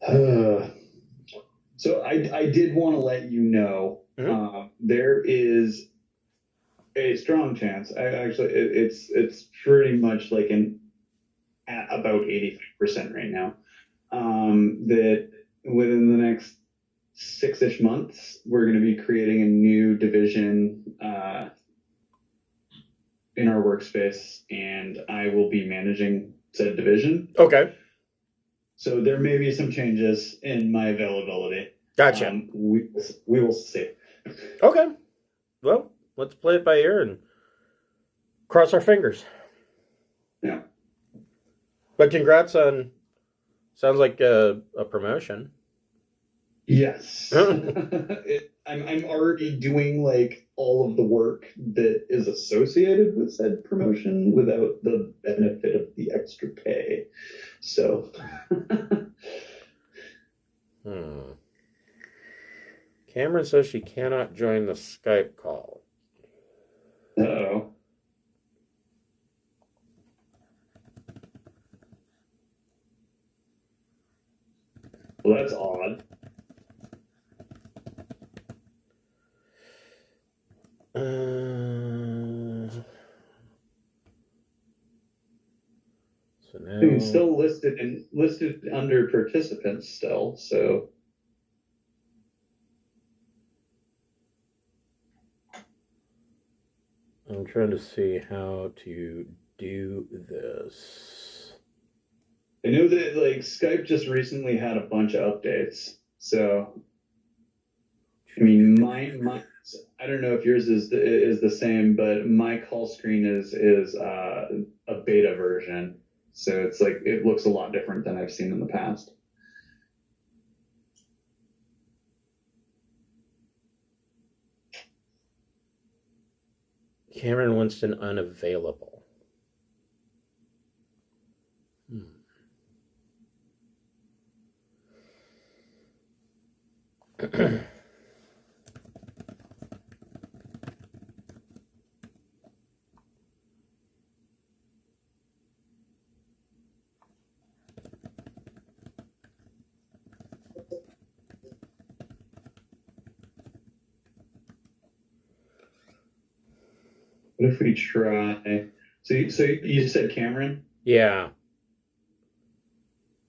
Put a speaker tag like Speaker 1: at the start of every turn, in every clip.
Speaker 1: So I did want to let you know there is a strong chance. It's pretty much like at about 85% right now. That within the next 6-ish months, we're going to be creating a new division in our workspace, and I will be managing said division.
Speaker 2: Okay.
Speaker 1: So there may be some changes in my availability.
Speaker 2: Gotcha.
Speaker 1: We will see.
Speaker 2: Okay. Well, let's play it by ear and cross our fingers.
Speaker 1: Yeah.
Speaker 2: But congrats on, sounds like a promotion.
Speaker 1: Yes. I'm already doing like all of the work that is associated with said promotion without the benefit of the extra pay. So.
Speaker 2: Cameron says she cannot join the Skype call.
Speaker 1: Uh-oh. Well, that's odd.
Speaker 2: So now
Speaker 1: it's still listed under participants still, so.
Speaker 2: I'm trying to see how to do this.
Speaker 1: I know that like Skype just recently had a bunch of updates, so I mean mine I don't know if yours is the same, but my call screen is a beta version, so it's like it looks a lot different than I've seen in the past.
Speaker 2: Cameron Winston unavailable.
Speaker 1: What if we try? So you said Cameron?
Speaker 2: Yeah.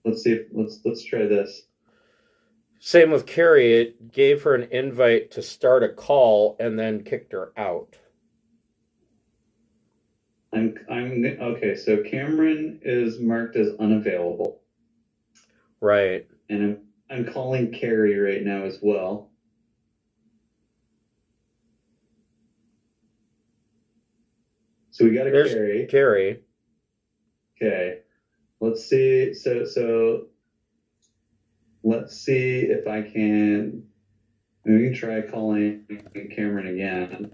Speaker 1: Let's see. Let's try this.
Speaker 2: Same with Carrie. It gave her an invite to start a call and then kicked her out.
Speaker 1: I'm okay. So Cameron is marked as unavailable.
Speaker 2: Right.
Speaker 1: And I'm calling Carrie right now as well. So we got a
Speaker 2: There's Carrie.
Speaker 1: Okay. Let's see. So let's see if I can. We can try calling Cameron again.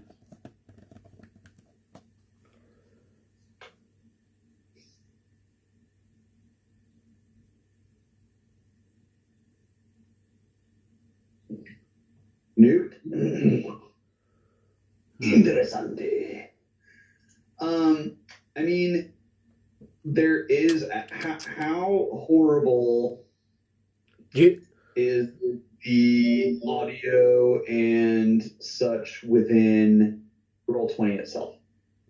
Speaker 1: Nope. Interesante. I mean, there is how horrible is the audio and such within Roll20 itself?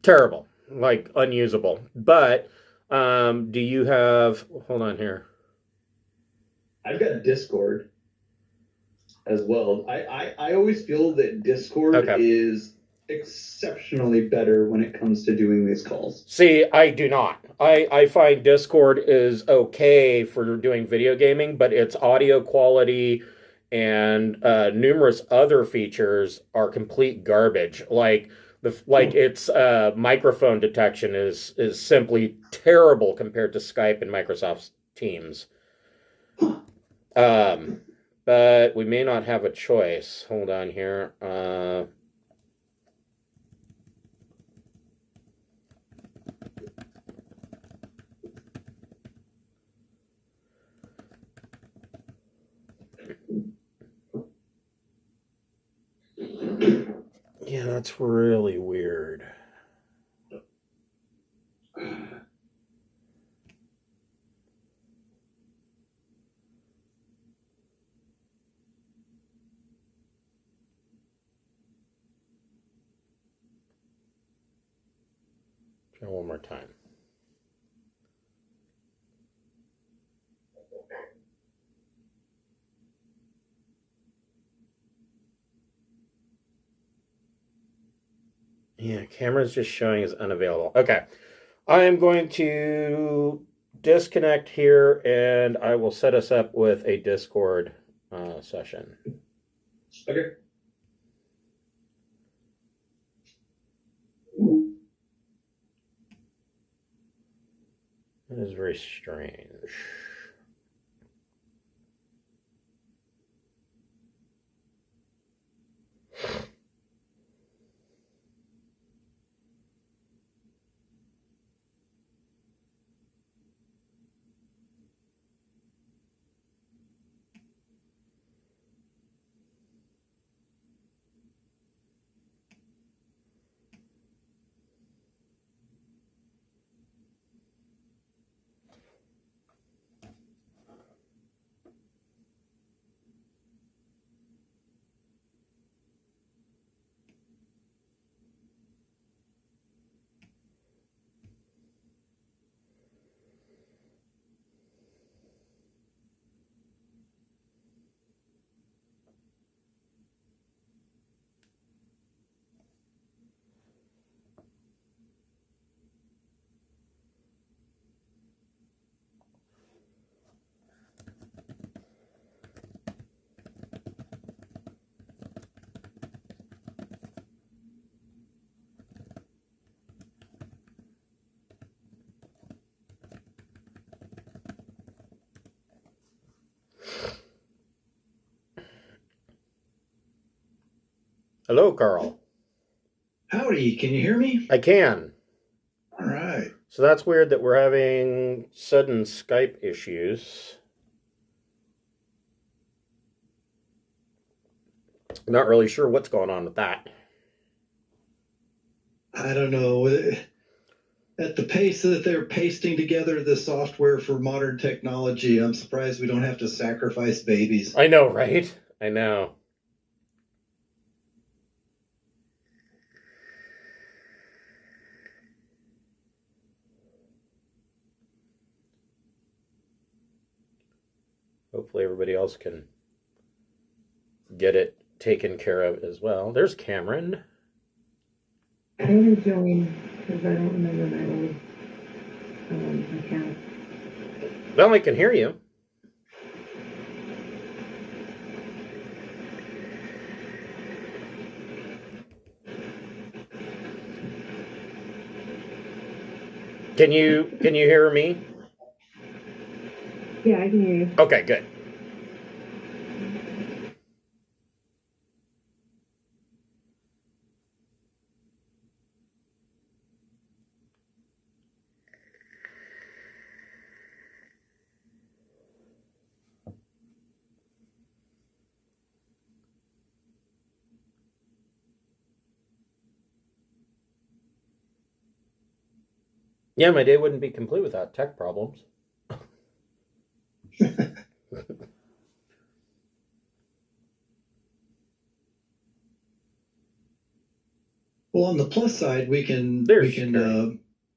Speaker 2: Terrible, like unusable. But do you have? Hold on here.
Speaker 1: I've got Discord as well. I always feel that Discord is exceptionally better when it comes to doing these calls.
Speaker 2: See, I do not. I find Discord is okay for doing video gaming, but its audio quality and numerous other features are complete garbage. Like its microphone detection is simply terrible compared to Skype and Microsoft Teams. But we may not have a choice. Hold on here. Yeah, that's really weird. Try one more time. Yeah, camera's just showing as unavailable. Okay. I am going to disconnect here, and I will set us up with a Discord session.
Speaker 1: Okay.
Speaker 2: That is very strange. Hello, Carl.
Speaker 3: Howdy, can you hear me?
Speaker 2: I can.
Speaker 3: All right.
Speaker 2: So that's weird that we're having sudden Skype issues. Not really sure what's going on with that.
Speaker 3: I don't know. At the pace that they're pasting together the software for modern technology, I'm surprised we don't have to sacrifice babies.
Speaker 2: I know, right? I know. Hopefully everybody else can get it taken care of as well. There's Cameron.
Speaker 4: I'm going to join because I don't remember my old account.
Speaker 2: Well, I can hear you. Can you hear me?
Speaker 4: Yeah, I can hear you.
Speaker 2: Okay, good. Yeah, my day wouldn't be complete without tech problems.
Speaker 3: Well, on the plus side, we can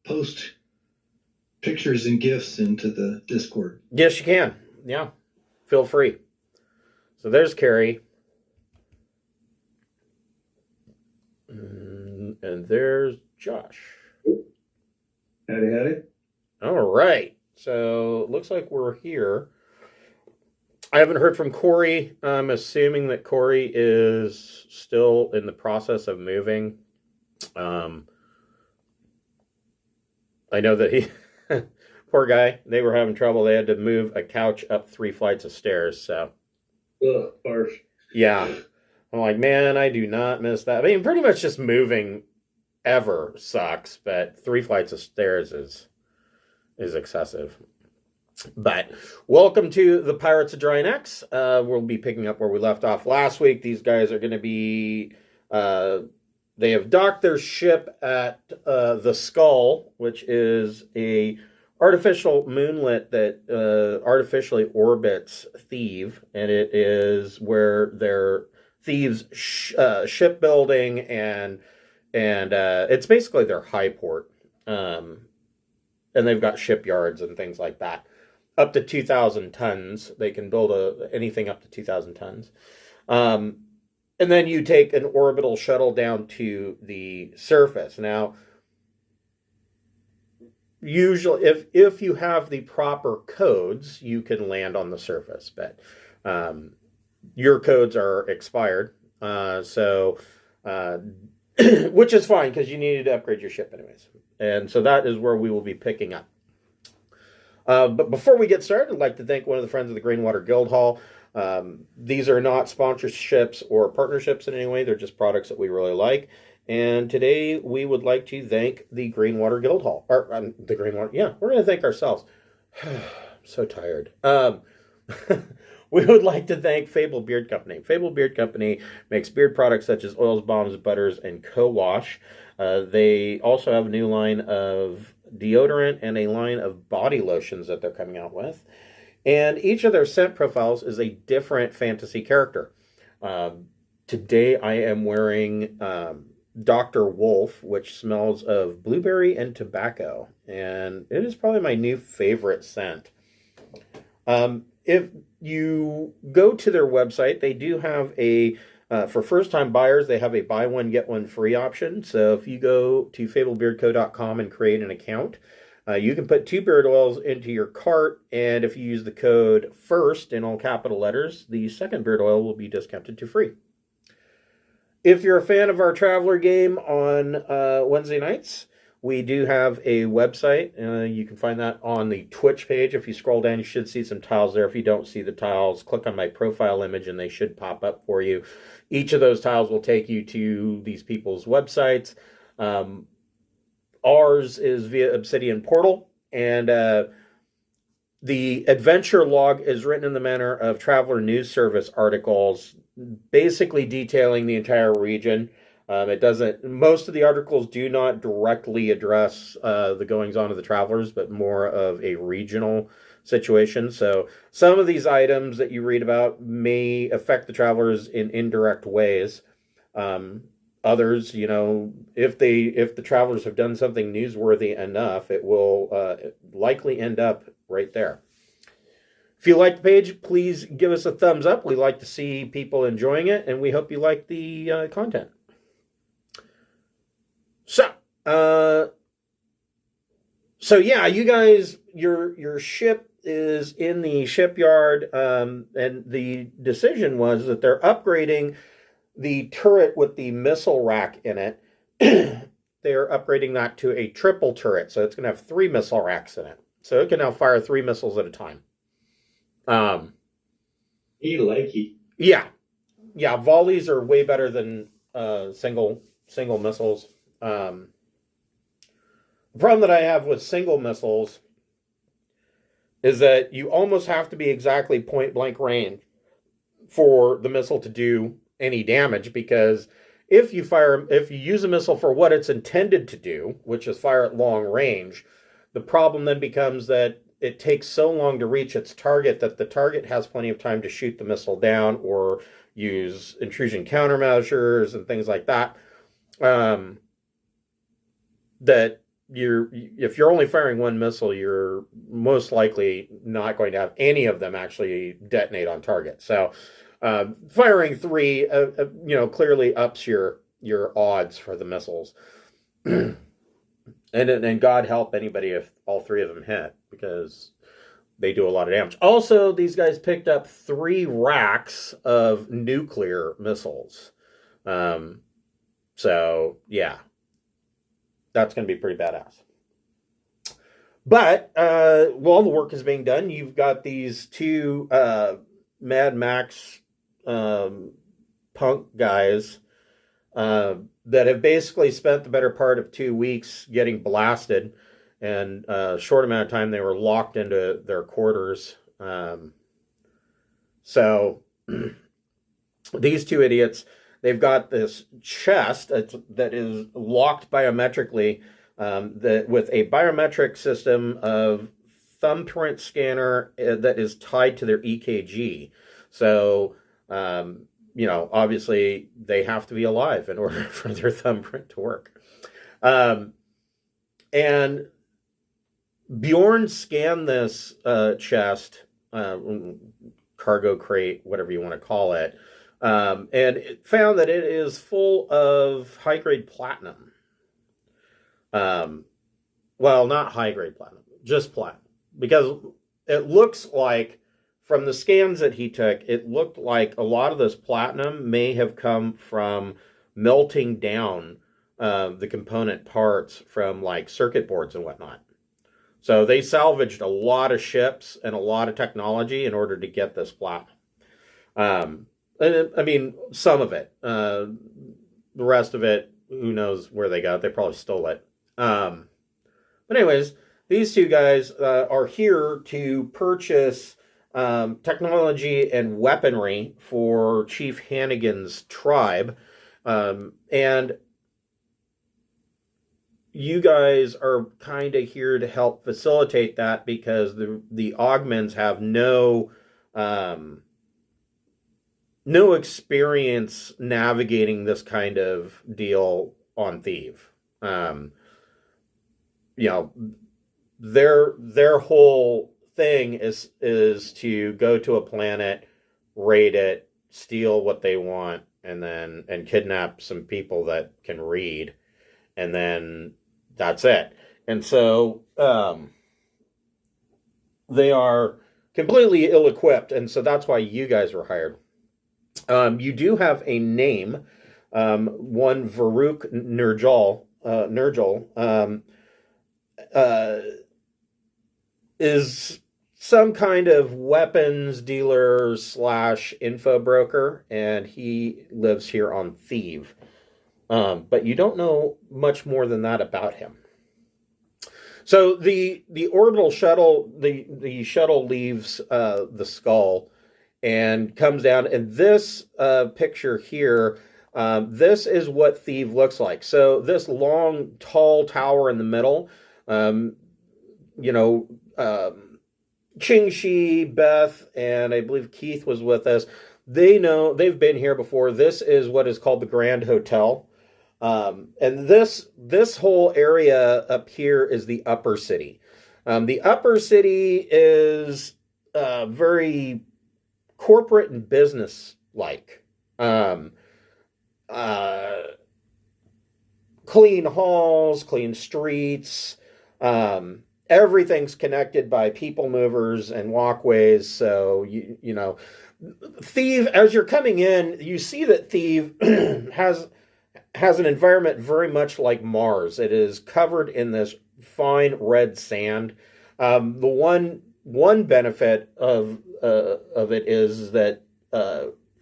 Speaker 3: post pictures and GIFs into the Discord.
Speaker 2: Yes, you can. Yeah, feel free. So there's Carrie. And there's Josh.
Speaker 1: Howdy.
Speaker 2: All right. So it looks like we're here. I haven't heard from Corey. I'm assuming that Corey is still in the process of moving. I know that he, poor guy, they were having trouble. They had to move a couch up 3 flights of stairs. So,
Speaker 1: Ugh, barf.
Speaker 2: Yeah. I'm like, man, I do not miss that. I mean, pretty much just moving ever sucks, but 3 flights of stairs is excessive. But welcome to the Pirates of Drinax. We'll be picking up where we left off last week. These guys are going to be, they have docked their ship at the Skull, which is a artificial moonlet that artificially orbits Thieves, and it is where their Thieves shipbuilding and it's basically their high port. And they've got shipyards and things like that. Up to 2,000 tons. They can build anything up to 2,000 tons. And then you take an orbital shuttle down to the surface. Now, usually, if you have the proper codes, you can land on the surface. But your codes are expired. Which is fine, because you needed to upgrade your ship anyways. And so that is where we will be picking up. But before we get started, I'd like to thank one of the friends of the Greenwater Guildhall. These are not sponsorships or partnerships in any way. They're just products that we really like. And today we would like to thank the Greenwater Guildhall. Or the Greenwater, yeah, we're going to thank ourselves. I'm so tired. We would like to thank Fable Beard Company. Fable Beard Company makes beard products such as oils, balms, butters, and co-wash. They also have a new line of deodorant and a line of body lotions that they're coming out with. And each of their scent profiles is a different fantasy character. Today I am wearing Dr. Wolf, which smells of blueberry and tobacco. And it is probably my new favorite scent. If you go to their website, they do have for first-time buyers, they have a buy one, get one free option. So if you go to fablebeardco.com and create an account, you can put 2 beard oils into your cart, and if you use the code FIRST in all capital letters, the second beard oil will be discounted to free. If you're a fan of our Traveler game on Wednesday nights, we do have a website. You can find that on the Twitch page. If you scroll down, you should see some tiles there. If you don't see the tiles, click on my profile image and they should pop up for you. Each of those tiles will take you to these people's websites. Ours is via Obsidian Portal, and the adventure log is written in the manner of Traveler News Service articles, basically detailing the entire region. Most of the articles do not directly address the goings-on of the Travelers, but more of a regional situation. So some of these items that you read about may affect the Travelers in indirect ways. Others, if the Travelers have done something newsworthy enough, it will likely end up right there. If you like the page, please give us a thumbs up. We like to see people enjoying it, and we hope you like the content. So yeah, you guys, your ship is in the shipyard, and the decision was that they're upgrading the turret with the missile rack in it. They're upgrading that to a triple turret, so it's going to have 3 missile racks in it. So it can now fire 3 missiles at a time. Yeah, volleys are way better than single missiles. The problem that I have with single missiles is that you almost have to be exactly point blank range for the missile to do any damage, because if you use a missile for what it's intended to do, which is fire at long range, the problem then becomes that it takes so long to reach its target that the target has plenty of time to shoot the missile down or use intrusion countermeasures and things like that. If you're only firing 1 missile, you're most likely not going to have any of them actually detonate on target. So firing 3, clearly ups your odds for the missiles. And God help anybody if all 3 of them hit, because they do a lot of damage. Also, these guys picked up 3 racks of nuclear missiles. So yeah, that's going to be pretty badass. But while the work is being done, you've got these 2 Mad Max punk guys that have basically spent the better part of 2 weeks getting blasted, and a short amount of time they were locked into their quarters. So these 2 idiots, they've got this chest that is locked biometrically, with a biometric system of thumbprint scanner that is tied to their EKG. So, obviously they have to be alive in order for their thumbprint to work. And Bjorn scanned this chest, cargo crate, whatever you want to call it, and it found that it is full of high-grade platinum. Well, not high-grade platinum, just platinum. Because it looks like, from the scans that he took, it looked like a lot of this platinum may have come from melting down the component parts from like circuit boards and whatnot. So they salvaged a lot of ships and a lot of technology in order to get this platinum. And I mean, some of it. The rest of it, who knows where they got it. They probably stole it. But anyways, these two guys are here to purchase technology and weaponry for Chief Hannigan's tribe. And you guys are kind of here to help facilitate that because the Augments have no experience navigating this kind of deal on Thief. Their whole thing is to go to a planet, raid it, steal what they want, and kidnap some people that can read, and then that's it. And so they are completely ill-equipped, and so that's why you guys were hired. You do have a name, one Varuk Nirgal, is some kind of weapons dealer / info broker, and he lives here on Thief. But you don't know much more than that about him. So the orbital shuttle, the shuttle leaves the skull and comes down, and this picture here, this is what Thief looks like. So this long, tall tower in the middle, Ching-Shi, Beth, and I believe Keith was with us. They've been here before. This is what is called the Grand Hotel. And this whole area up here is the upper city. The upper city is very corporate and business like. Clean halls, clean streets. Everything's connected by people movers and walkways. So Thief, as you're coming in, you see that Thief has an environment very much like Mars. It is covered in this fine red sand. The one benefit of it is that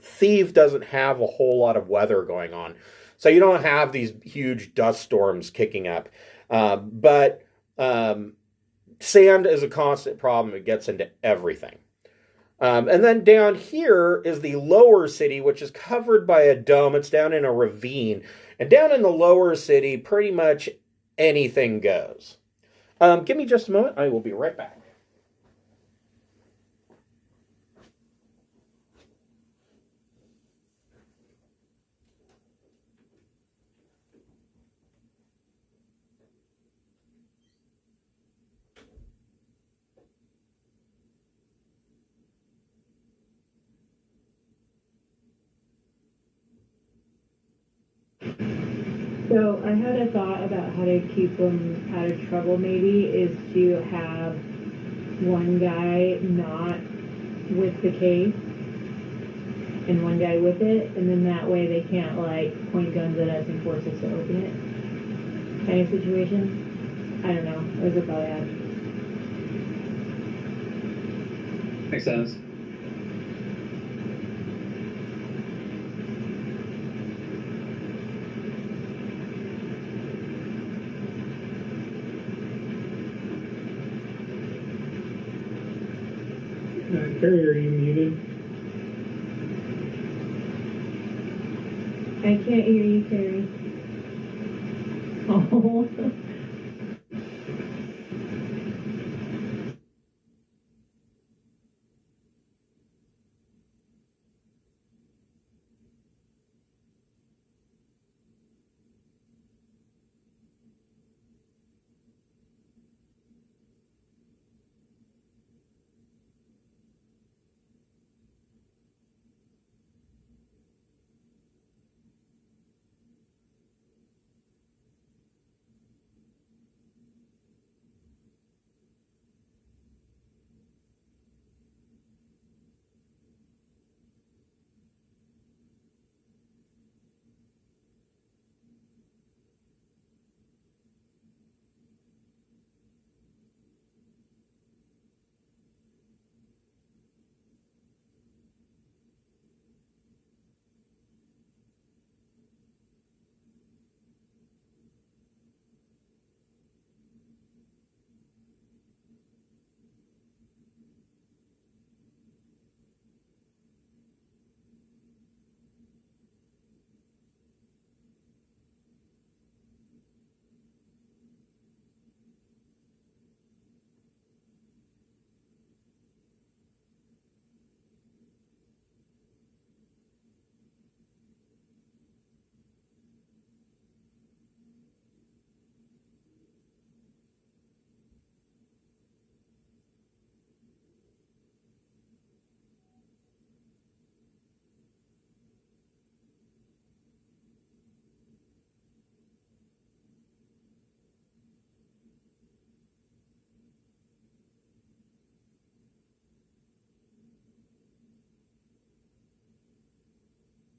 Speaker 2: Thief doesn't have a whole lot of weather going on, so you don't have these huge dust storms kicking up. But sand is a constant problem. It gets into everything. And then down here is the lower city, which is covered by a dome. It's down in a ravine. And down in the lower city, pretty much anything goes. Give me just a moment. I will be right back.
Speaker 4: So I had a thought about how to keep them out of trouble, maybe, is to have one guy not with the case and one guy with it, and then that way they can't, like, point guns at us and force us to open it kind of situation. I don't know. It was a thought I had.
Speaker 1: Makes sense.
Speaker 5: Carrie, are you muted?
Speaker 4: I can't hear you, Carrie. Oh.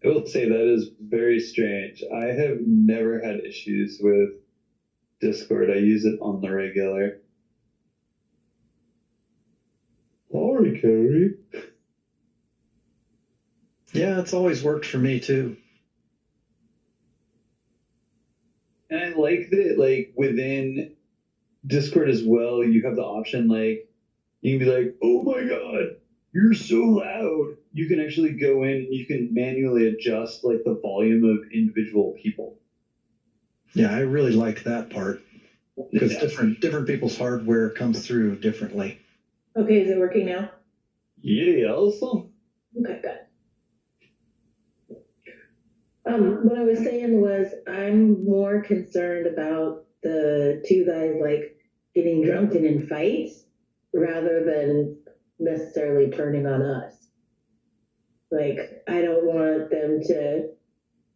Speaker 1: I will say that is very strange. I have never had issues with Discord. I use it on the regular. Sorry, Cody.
Speaker 3: Yeah, it's always worked for me too.
Speaker 1: And I like that, like, within Discord as well, you have the option, like, you can be like, oh my god, you're so loud. You can actually go in and you can manually adjust, like, the volume of individual people.
Speaker 3: Yeah, I really like that part because
Speaker 1: Yeah.
Speaker 3: different people's hardware comes through differently.
Speaker 6: Okay, is it working now?
Speaker 1: Yeah, also.
Speaker 6: Okay, good. What I was saying was I'm more concerned about the two guys like getting drunk and in fights rather than necessarily turning on us. Like, I don't want them to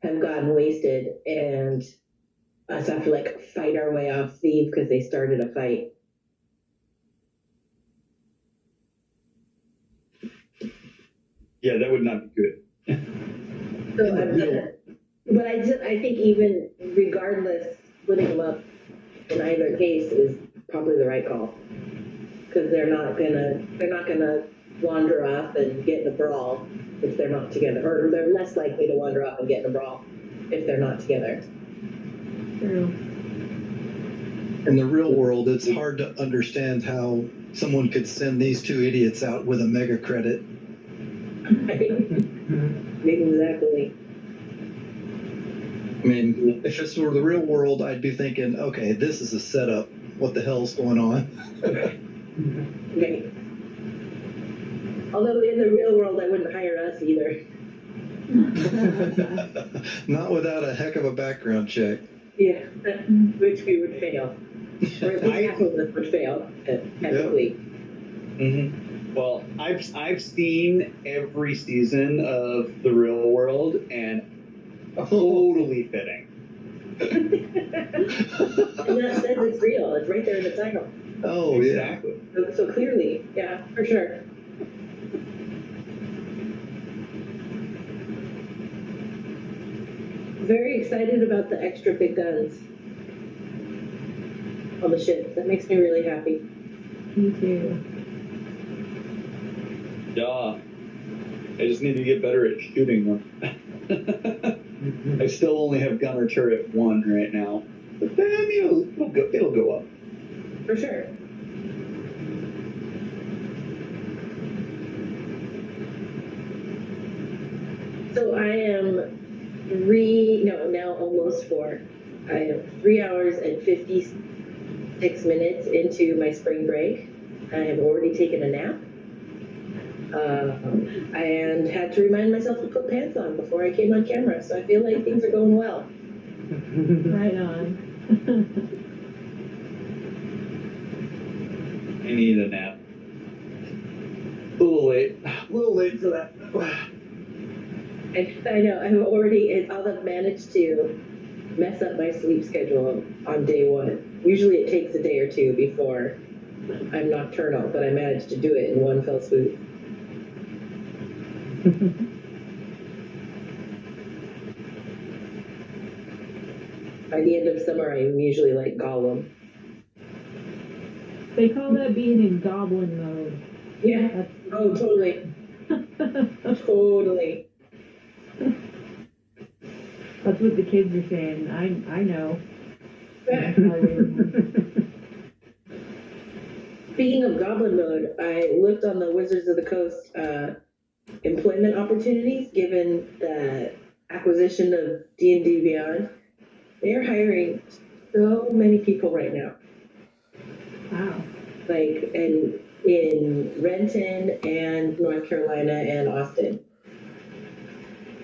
Speaker 6: have gotten wasted and us have to like fight our way off Steve because they started a fight.
Speaker 1: Yeah, that would not be good.
Speaker 6: So but I think even regardless, splitting them up in either case is probably the right call because they're not gonna wander off and get in a brawl if they're not together, or they're less likely to wander off and get in a brawl if they're not together.
Speaker 4: True.
Speaker 3: In the real world, it's hard to understand how someone could send these two idiots out with a mega credit.
Speaker 6: Exactly.
Speaker 3: I mean, if this were the real world, I'd be thinking, okay, this is a setup. What the hell's going on?
Speaker 6: Right. Although in the real world, I wouldn't hire us either.
Speaker 3: Not without a heck of a background check.
Speaker 6: Yeah, which we would fail. Or at least half of us would fail, technically.
Speaker 1: Mm-hmm. Well, I've seen every season of The Real World, and totally fitting.
Speaker 6: And that says it's real. It's right there in the title.
Speaker 3: Oh,
Speaker 1: Exactly.
Speaker 6: So clearly, yeah, for sure. Very excited about the extra big guns on the ships. That makes me really happy.
Speaker 4: Me too.
Speaker 1: Yeah. I just need to get better at shooting them. I still only have gunner turret 1 right now. But then it'll go up.
Speaker 6: For sure. So I am now almost 4. I am 3 hours and 56 minutes into my spring break. I have already taken a nap. And had to remind myself to put pants on before I came on camera. So I feel like things are going well.
Speaker 4: Right on.
Speaker 1: I need a nap. A little late for that.
Speaker 6: I know, I'll have managed to mess up my sleep schedule on day 1. Usually it takes a day or 2 before I'm nocturnal, but I managed to do it in one fell swoop. By the end of summer, I'm usually like Gollum.
Speaker 4: They call that being in goblin mode.
Speaker 6: Yeah. Oh, totally. Totally.
Speaker 4: That's what the kids are saying. I know.
Speaker 6: Speaking of goblin mode, I looked on the Wizards of the Coast employment opportunities given the acquisition of D&D Beyond. They're hiring so many people right now.
Speaker 4: Wow.
Speaker 6: Like in Renton and North Carolina and Austin.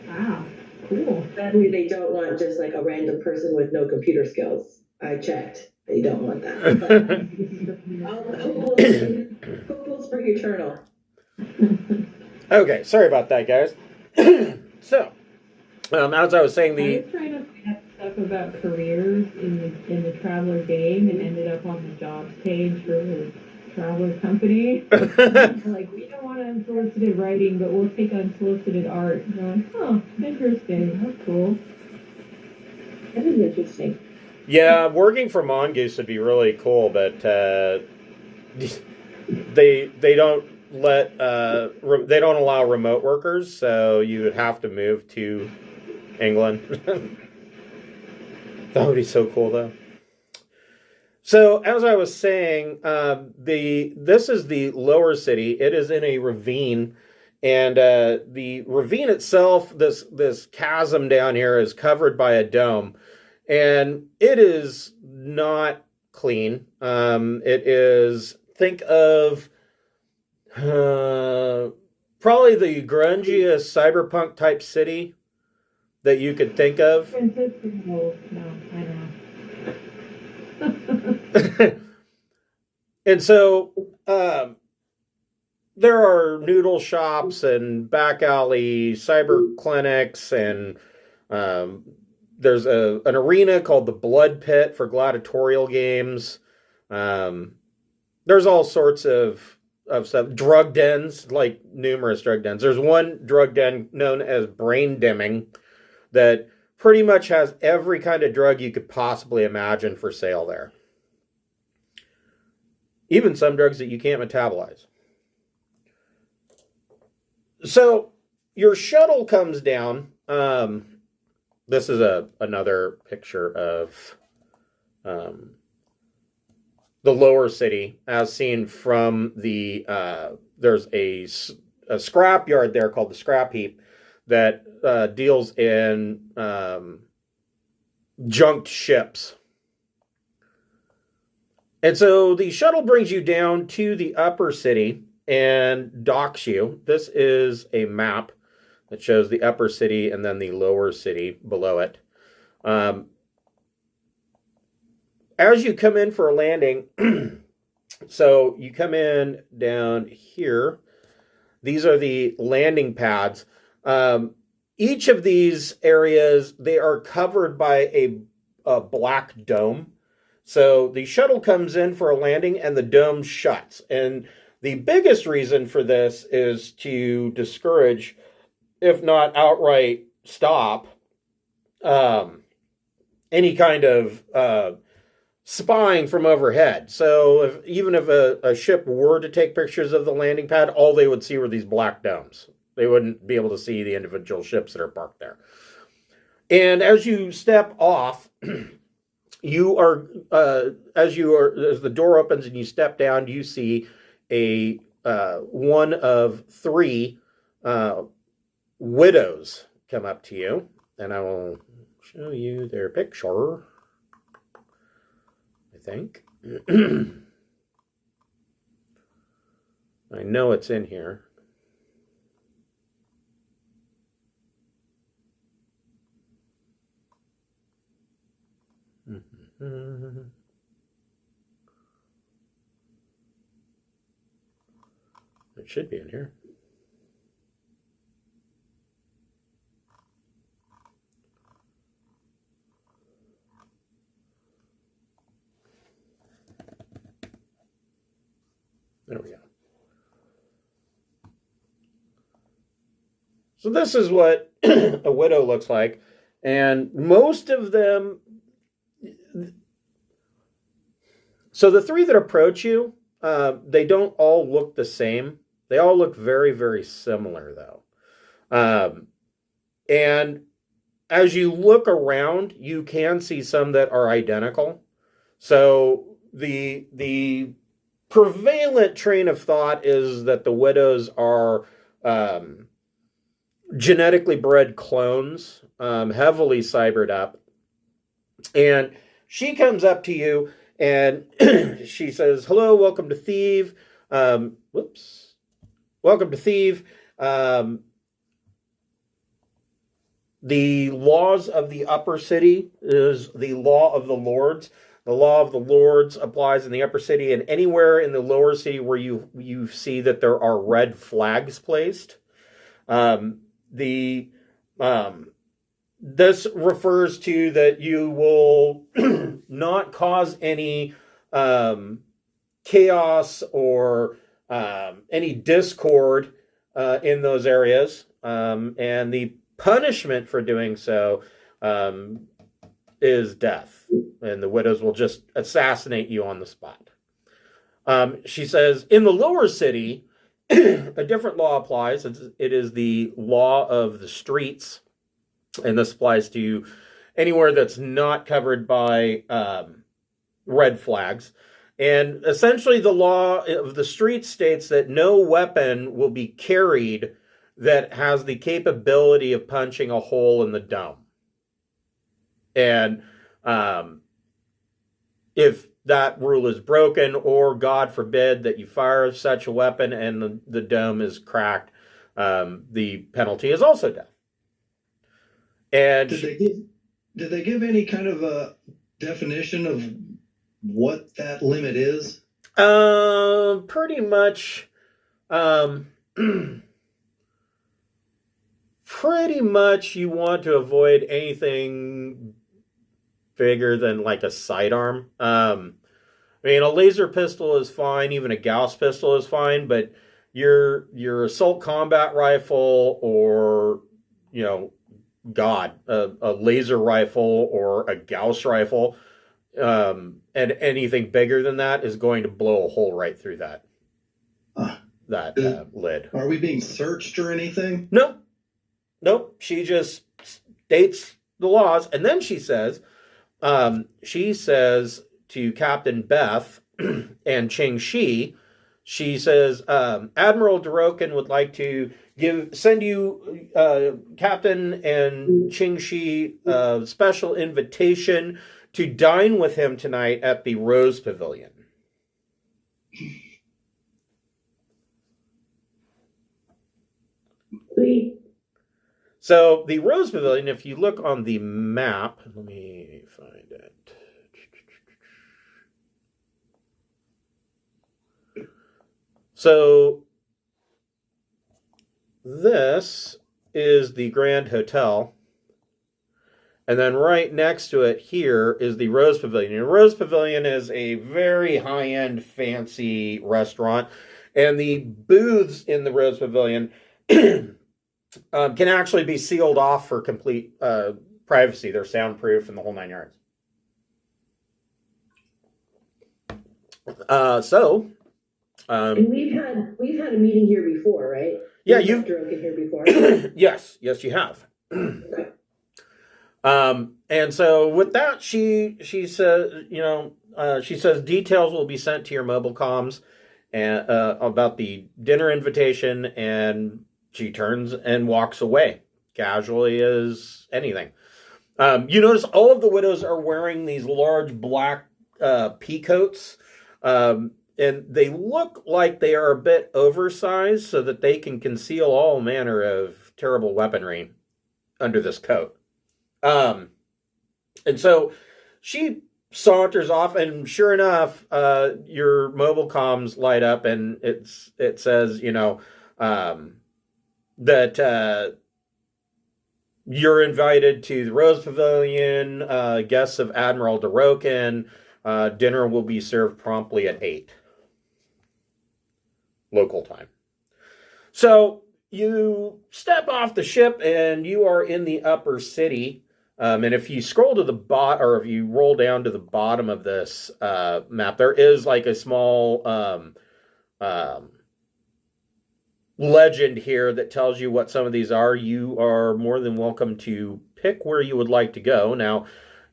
Speaker 4: Wow. Cool.
Speaker 6: Sadly, they don't want just like a random person with no computer skills. I checked. They don't want that. Hopefuls for eternal.
Speaker 2: Okay, sorry about that, guys. So, as I was saying,
Speaker 4: I was trying to find out stuff about careers in the Traveler game and ended up on the jobs page for the Traveler company. Like, we don't want to unsolicited writing, but we'll take unsolicited art. And you're like, oh, interesting. That's cool.
Speaker 6: That is interesting.
Speaker 2: Yeah, working for Mongoose would be really cool, but they don't let they don't allow remote workers, so you would have to move to England. That would be so cool, though. So, as I was saying, this is the lower city. It is in a ravine, and the ravine itself, this chasm down here, is covered by a dome, and it is not clean. It is, think of probably the grungiest cyberpunk type city that you could think of.
Speaker 4: No, I don't know.
Speaker 2: And so there are noodle shops and back alley cyber clinics, and there's an arena called the Blood Pit for gladiatorial games. There's all sorts of stuff. Drug dens, like numerous drug dens. There's one drug den known as Brain Dimming that pretty much has every kind of drug you could possibly imagine for sale there. Even some drugs that you can't metabolize. So your shuttle comes down. This is another picture of the lower city as seen from the there's a scrap yard there called the Scrap Heap that deals in junked ships. And so the shuttle brings you down to the upper city and docks you. This is a map that shows the upper city and then the lower city below it. As you come in for a landing, so you come in down here. These are the landing pads. Each of these areas, they are covered by a black dome. So the shuttle comes in for a landing and the dome shuts. And the biggest reason for this is to discourage, if not outright stop, any kind of spying from overhead. So even if a ship were to take pictures of the landing pad, all they would see were these black domes. They wouldn't be able to see the individual ships that are parked there. And as you step off, you are as the door opens and you step down, you see a one of three widows come up to you, and I will show you their picture. I think I know it's in here. It should be in here. There we go. So this is what a widow looks like, and most of them. So the three that approach you, they don't all look the same. They all look very, very similar, though. And as you look around, you can see some that are identical. So the prevalent train of thought is that the widows are genetically bred clones, heavily cybered up. And she comes up to you and she says, "Hello, welcome to Thieve. Welcome to Thieve. The laws of the upper city is the law of the lords. The law of the lords applies in the upper city, and anywhere in the lower city where you see that there are red flags placed. This refers to that you will not cause any chaos or any discord in those areas, and the punishment for doing so is death, and the widows will just assassinate you on the spot. She says, in the lower city, a different law applies. It is the law of the streets, and this applies to anywhere that's not covered by red flags. And essentially the law of the streets states that no weapon will be carried that has the capability of punching a hole in the dome. And if that rule is broken, or God forbid that you fire such a weapon and the dome is cracked, the penalty is also death. And
Speaker 3: did they give any kind of a definition of what that limit is?
Speaker 2: Pretty much, pretty much you want to avoid anything bigger than like a sidearm. I mean, a laser pistol is fine, even a Gauss pistol is fine, but your assault combat rifle, or, you know, a laser rifle or a Gauss rifle, and anything bigger than that is going to blow a hole right through that lid.
Speaker 3: Are we being searched or anything?
Speaker 2: Nope. She just states the laws, and then she says to Captain Beth and Ching Shi, she says, Admiral Dorokin would like to send you, Captain and Ching Shi, a special invitation to dine with him tonight at the Rose Pavilion.
Speaker 6: Sweet.
Speaker 2: So the Rose Pavilion, if you look on the map, let me find it. So this is the Grand Hotel. And then right next to it here is the Rose Pavilion. And Rose Pavilion is a very high-end, fancy restaurant. And the booths in the Rose Pavilion can actually be sealed off for complete privacy. They're soundproof and the whole 9 yards.
Speaker 6: And we've had a meeting here before, right?
Speaker 2: Yeah,
Speaker 6: you've drunk in here before.
Speaker 2: Yes, you have.
Speaker 6: Okay.
Speaker 2: And so with that, she says, she says details will be sent to your mobile comms and about the dinner invitation, and she turns and walks away, casually as anything. You notice all of the widows are wearing these large black peacoats, and they look like they are a bit oversized so that they can conceal all manner of terrible weaponry under this coat. And so she saunters off, and sure enough, your mobile comms light up, and it says, that you're invited to the Rose Pavilion, guests of Admiral Dorokin. Dinner will be served promptly at 8 local time. So you step off the ship, and you are in the upper city. And if you scroll to the bottom, or if you roll down to the bottom of this map, there is like a small legend here that tells you what some of these are. You are more than welcome to pick where you would like to go. Now,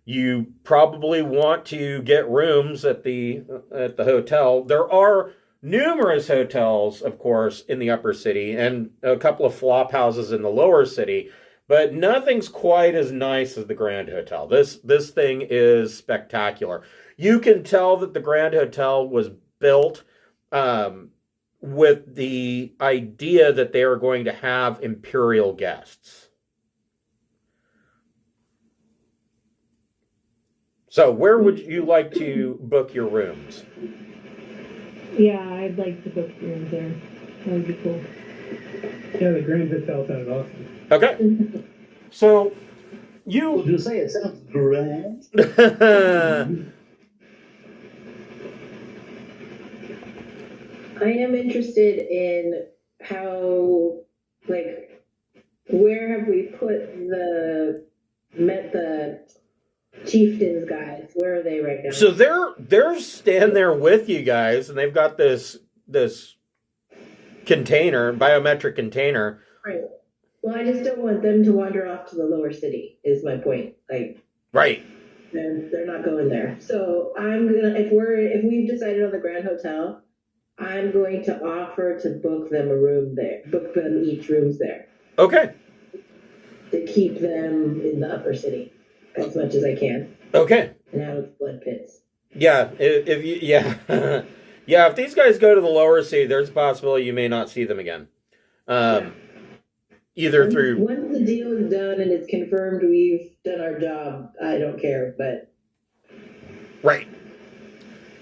Speaker 2: you probably want to get rooms at the hotel. There are numerous hotels, of course, in the upper city, and a couple of flop houses in the lower city. But nothing's quite as nice as the Grand Hotel. This thing is spectacular. You can tell that the Grand Hotel was built with the idea that they are going to have imperial guests. So where would you like to book your rooms?
Speaker 4: Yeah, I'd like to book rooms there. That would be cool.
Speaker 5: Yeah, the Grand Hotel sounded awesome.
Speaker 2: Okay. So you...
Speaker 1: Would you say it sounds grand?
Speaker 6: I am interested in how, like, where have we put the chieftains guys? Where are they right now?
Speaker 2: So they're standing there with you guys, and they've got this container, biometric container.
Speaker 6: Right. Well, I just don't want them to wander off to the lower city, is my point. Like,
Speaker 2: right.
Speaker 6: They're not going there. So I'm gonna, if we've decided on the Grand Hotel, I'm going to offer to book them a room there, book them each rooms there.
Speaker 2: Okay.
Speaker 6: To keep them in the upper city as much as I can.
Speaker 2: Okay.
Speaker 6: And out of blood pits.
Speaker 2: Yeah, if you, yeah. Yeah, if these guys go to the lower city, there's a possibility you may not see them again. Either through...
Speaker 6: Once the deal is done and it's confirmed we've done our job, I don't care, but...
Speaker 2: Right.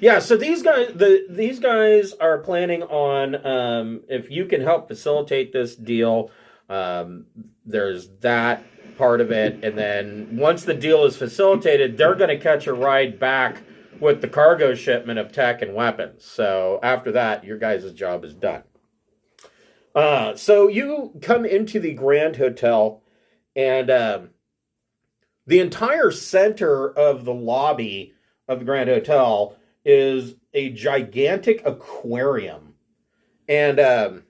Speaker 2: Yeah, so these guys are planning on, if you can help facilitate this deal, there's that part of it, and then once the deal is facilitated, they're going to catch a ride back with the cargo shipment of tech and weapons. So after that, your guys' job is done. So you come into the Grand Hotel, and the entire center of the lobby of the Grand Hotel is a gigantic aquarium. And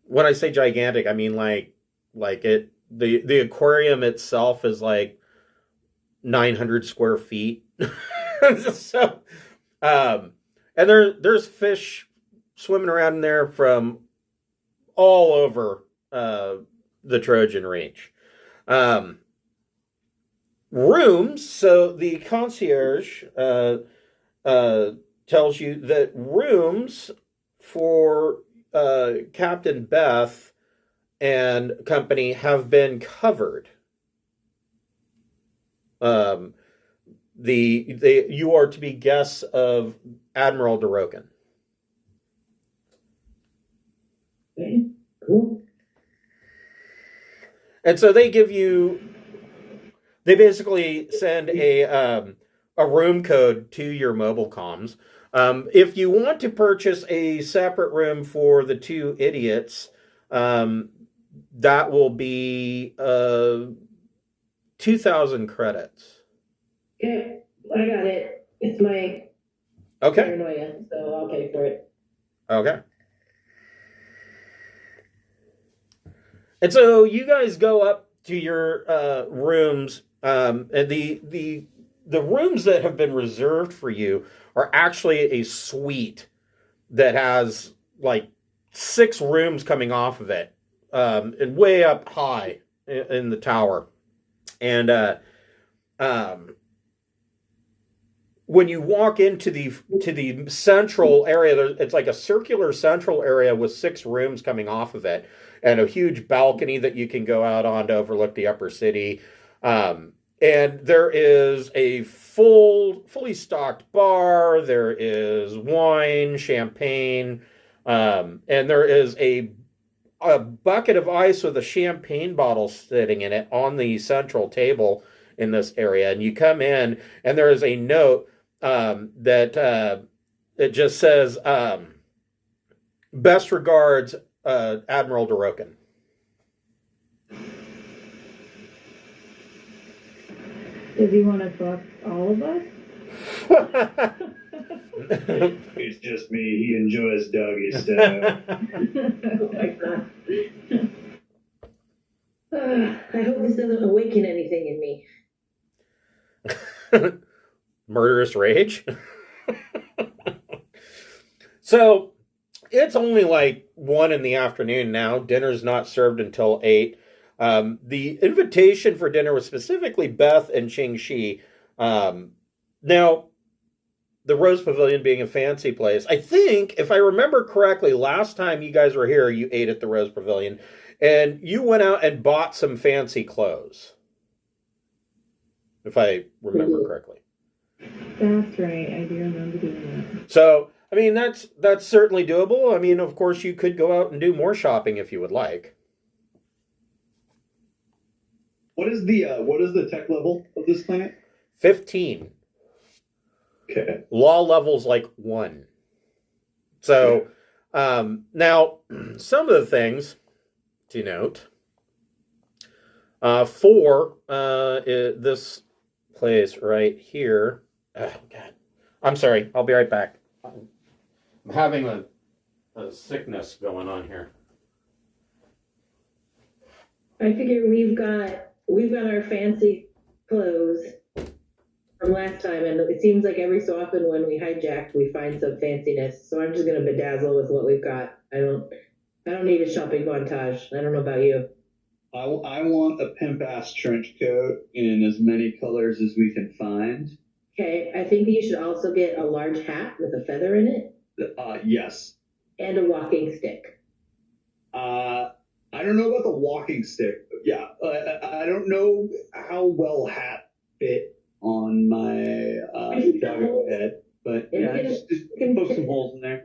Speaker 2: when I say gigantic, I mean like it. The aquarium itself is like 900 square feet. So, and there's fish swimming around in there from all over the Trojan Reach. Rooms. So the concierge tells you that rooms for Captain Beth and company have been covered. You are to be guests of Admiral Dorokin.
Speaker 6: Okay, cool.
Speaker 2: And so they basically send a room code to your mobile comms. If you want to purchase a separate room for the two idiots, that will be 2,000 credits.
Speaker 6: Okay, I got it. It's my paranoia, so I'll pay for it.
Speaker 2: Okay. And so you guys go up to your rooms, and the rooms that have been reserved for you are actually a suite that has like 6 rooms coming off of it, and way up high in the tower. And when you walk into the central area, it's like a circular central area with 6 rooms coming off of it, and a huge balcony that you can go out on to overlook the upper city. And there is a fully stocked bar. There is wine, champagne, and there is a bucket of ice with a champagne bottle sitting in it on the central table in this area. And you come in, and there is a note that it just says, "Best regards, Admiral Dorokin."
Speaker 4: Does he want to fuck all of us?
Speaker 1: It's just me. He enjoys doggy style.
Speaker 6: Oh my God. I hope this doesn't awaken anything in me.
Speaker 2: Murderous rage. So it's only like 1 p.m. now. Dinner's not served until 8. The invitation for dinner was specifically Beth and Ching Shi. Now, the Rose Pavilion being a fancy place, I think, if I remember correctly, last time you guys were here, you ate at the Rose Pavilion, and you went out and bought some fancy clothes, if I remember correctly.
Speaker 4: That's right. I do remember doing that.
Speaker 2: So, I mean, that's certainly doable. I mean, of course, you could go out and do more shopping if you would like.
Speaker 1: What is the tech level of this planet?
Speaker 2: 15.
Speaker 1: Okay.
Speaker 2: Law level's like 1. So, Now, some of the things to note. For this place right here. Oh, God. I'm sorry. I'll be right back. I'm having a sickness going on here.
Speaker 6: I figure we've got our fancy clothes from last time, and it seems like every so often when we hijack, we find some fanciness. So I'm just gonna bedazzle with what we've got. I don't need a shopping montage. I don't know about you.
Speaker 1: I want a pimp ass trench coat in as many colors as we can find.
Speaker 6: Okay, I think you should also get a large hat with a feather in it.
Speaker 1: Yes.
Speaker 6: And a walking stick.
Speaker 1: I don't know about the walking stick. Yeah, I don't know how well hat fit on my doggo head, but yeah, just poke some holes in there.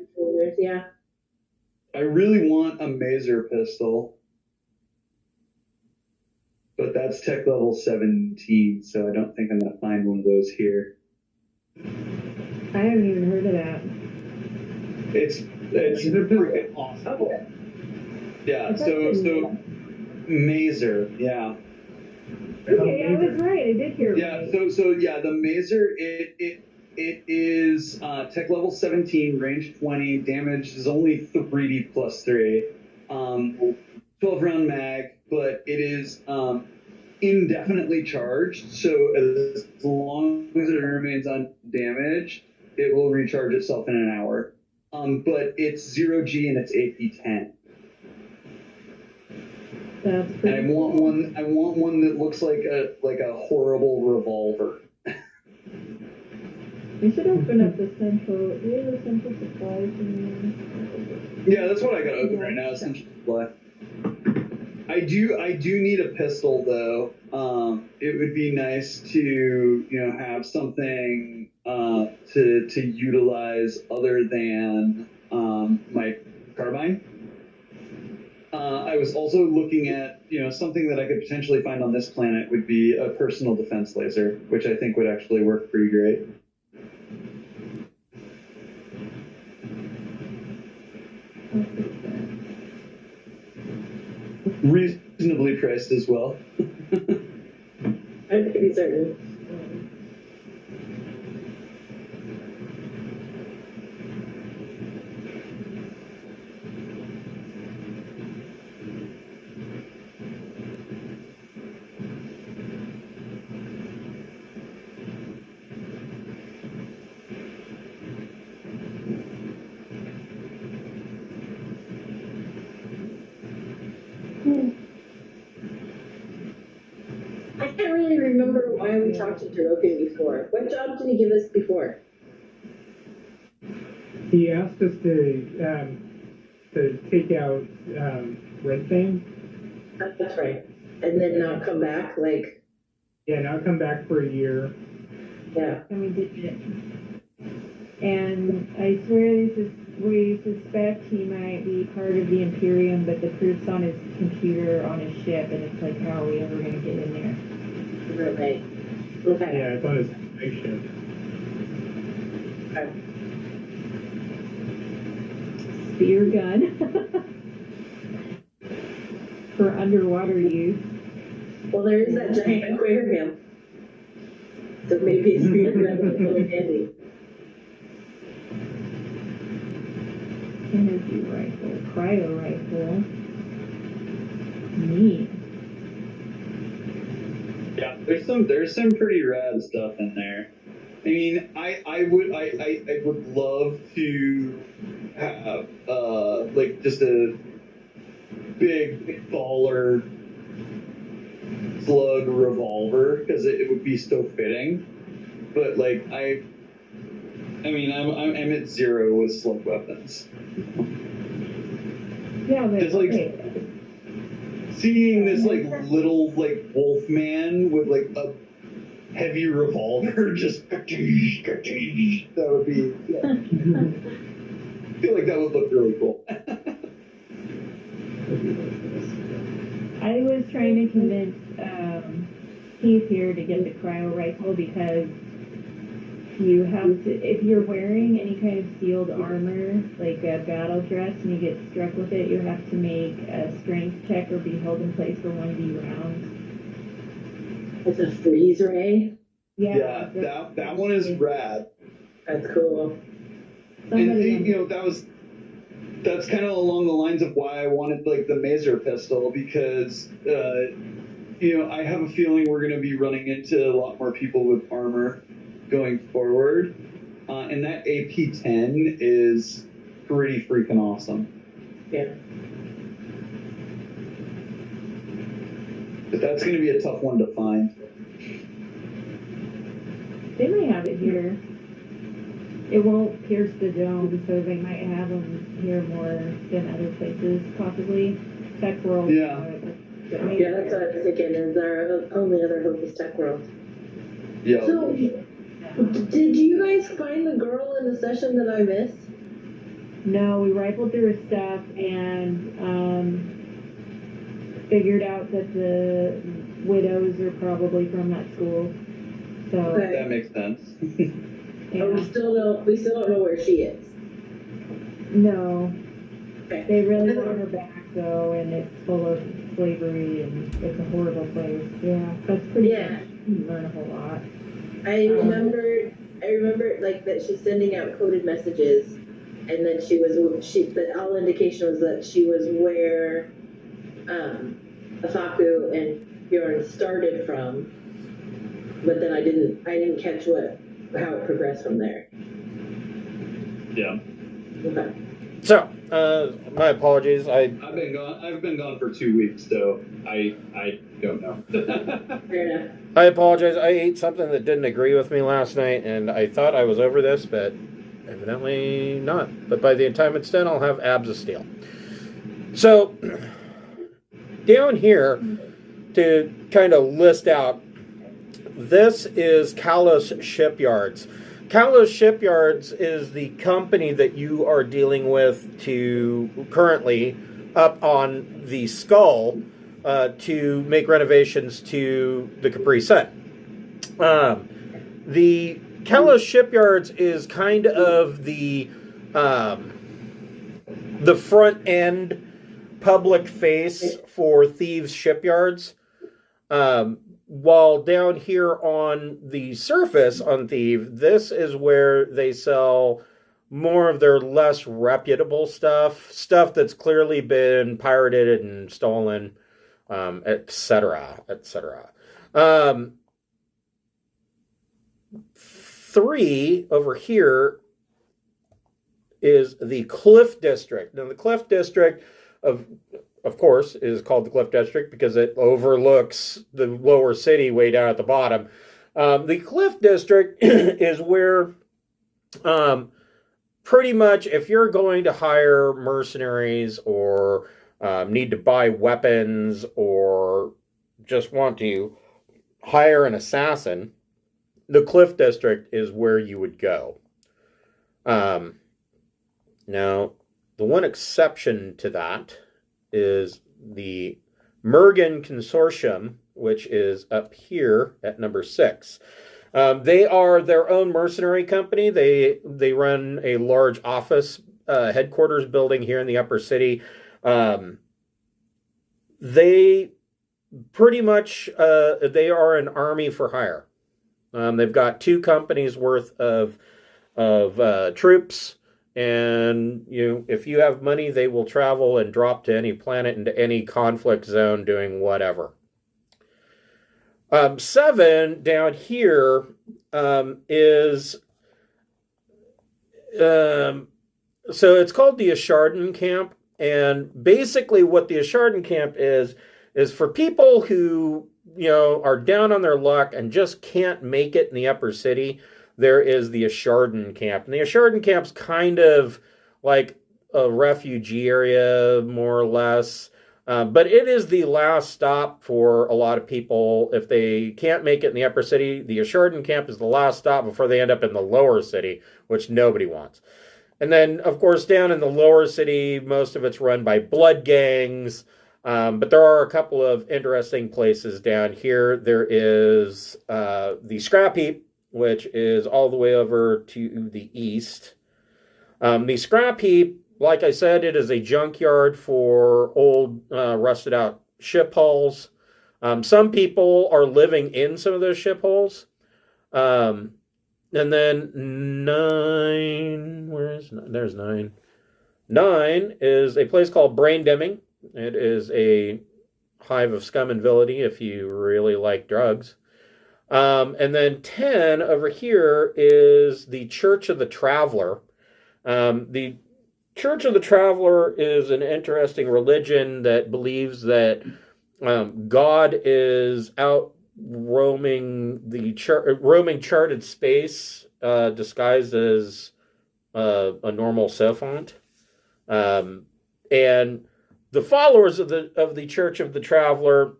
Speaker 6: Yeah.
Speaker 1: I really want a Mazer pistol, but that's tech level 17, so I don't think I'm gonna find one of those here.
Speaker 4: I haven't even heard of that.
Speaker 1: It's freaking awesome.
Speaker 6: Okay.
Speaker 1: Yeah, so Mazer, yeah.
Speaker 4: Okay, I was right. I did hear.
Speaker 1: Yeah,
Speaker 4: right.
Speaker 1: so yeah, the Mazer it is tech level 17, range 20, damage is only 3D plus 3, 12 round mag, but it is indefinitely charged. So as long as it remains undamaged, it will recharge itself in an hour. But it's 0G and it's AP 10.
Speaker 4: That's
Speaker 1: And
Speaker 4: pretty
Speaker 1: I want one that looks like a horrible revolver.
Speaker 4: We should open up the central. Do we have the central supplies in
Speaker 1: Yeah, that's what I got open right now. Essential supply. I do need a pistol though. It would be nice to have something to utilize other than my carbine. I was also looking at something that I could potentially find on this planet would be a personal defense laser, which I think would actually work pretty great. Reasonably priced as well.
Speaker 6: I'm pretty certain. I can't really remember why we talked to Tarokin before. What job did he give us before?
Speaker 5: He asked us to take out red thing.
Speaker 6: That's right. And then not come back, like.
Speaker 5: Yeah, now come back for a year.
Speaker 6: Yeah.
Speaker 4: And we did it. And I swear we suspect he might be part of the Imperium, but the proof's on his computer on his ship, and it's like, how are we ever going to get in there?
Speaker 6: Right. Okay.
Speaker 5: Yeah, it's on his spaceship.
Speaker 6: Okay.
Speaker 4: Spear gun. For underwater use.
Speaker 6: Well, there is that giant aquarium. So maybe it's really handy.
Speaker 4: Energy rifle, cryo rifle. Neat.
Speaker 1: Yeah, there's some pretty rad stuff in there. I mean, I would love to have like just a big baller slug revolver because it would be so fitting. But like I'm at 0 with slug weapons.
Speaker 4: Yeah, but
Speaker 1: Just like
Speaker 4: okay.
Speaker 1: seeing this like little like wolf man with like a heavy revolver just that would be I feel like that would look really cool.
Speaker 4: I was trying to convince Keith here to get the cryo rifle because You have to, if you're wearing any kind of sealed armor, like a battle dress, and you get struck with it, you have to make a strength check or be held in place for 1d rounds.
Speaker 6: It's a freeze ray.
Speaker 1: Yeah, that one is rad.
Speaker 6: That's cool.
Speaker 1: And that's kind of along the lines of why I wanted like the Mazer pistol, because I have a feeling we're going to be running into a lot more people with armor going forward, and that AP-10 is pretty freaking awesome.
Speaker 6: Yeah.
Speaker 1: But that's going to be a tough one to find.
Speaker 4: They might have it here. It won't pierce the dome, so they might have them here more than other places, possibly. Tech World.
Speaker 1: Yeah.
Speaker 6: Yeah, that's what I was thinking. Is our only other hope is Tech World.
Speaker 1: Yeah.
Speaker 6: So, did you guys find the girl in the session that I missed?
Speaker 4: No, we rifled through her stuff and figured out that the widows are probably from that school. So
Speaker 6: Okay.
Speaker 1: That makes sense.
Speaker 6: Oh, we still don't know where she is.
Speaker 4: No.
Speaker 6: Okay.
Speaker 4: They really want her back though, and it's full of slavery and it's a horrible place. Yeah, that's pretty
Speaker 6: Yeah.
Speaker 4: You learn a whole lot.
Speaker 6: I remember like that she's sending out coded messages, and then the all indication was that she was where Asaku and Bjorn started from, but then I didn't catch how it progressed from there.
Speaker 1: Yeah.
Speaker 6: Okay.
Speaker 2: So, my apologies.
Speaker 1: I've been gone for 2 weeks, so I don't know.
Speaker 6: Fair enough.
Speaker 2: I apologize. I ate something that didn't agree with me last night, and I thought I was over this, but evidently not. But by the time it's done, I'll have abs of steel. So, down here, to kind of list out, this is Kalos Shipyards. Kalos Shipyards is the company that you are dealing with currently up on the Skull to make renovations to the Capri Sun. The Kalos Shipyards is kind of the front end public face for Thieves Shipyards. While down here on the surface on Thieve, this is where they sell more of their less reputable stuff that's clearly been pirated and stolen, etc., etc. 3 over here is the Cliff District. Now, the Cliff District, of course, is called the Cliff District because it overlooks the lower city way down at the bottom. The Cliff District is where pretty much if you're going to hire mercenaries or need to buy weapons or just want to hire an assassin, the Cliff District is where you would go. Now, the one exception to that is the Mergen Consortium, which is up here at number 6. They are their own mercenary company. They run a large office headquarters building here in the upper city. They pretty much they are an army for hire. They've got 2 companies worth of troops. And if you have money, they will travel and drop to any planet into any conflict zone doing whatever. 7 down here is so it's called the Ashardan Camp, and basically what the Ashardan Camp is for people who are down on their luck and just can't make it in the upper city. There is the Ashardan Camp. And the Ashardan Camp's kind of like a refugee area, more or less. But it is the last stop for a lot of people. If they can't make it in the upper city, the Ashardan Camp is the last stop before they end up in the lower city, which nobody wants. And then, of course, down in the lower city, most of it's run by blood gangs. But there are a couple of interesting places down here. There is the Scrap Heap, which is all the way over to the east. The scrap heap, like I said, it is a junkyard for old rusted out ship hulls. Some people are living in some of those ship hulls. And then 9, where is 9? There's 9. 9 is a place called Brain Dimming. It is a hive of scum and villainy if you really like drugs. And then 10 over here is the Church of the Traveler. The Church of the Traveler is an interesting religion that believes that God is out roaming roaming charted space disguised as a normal savant. And the followers of the Church of the Traveler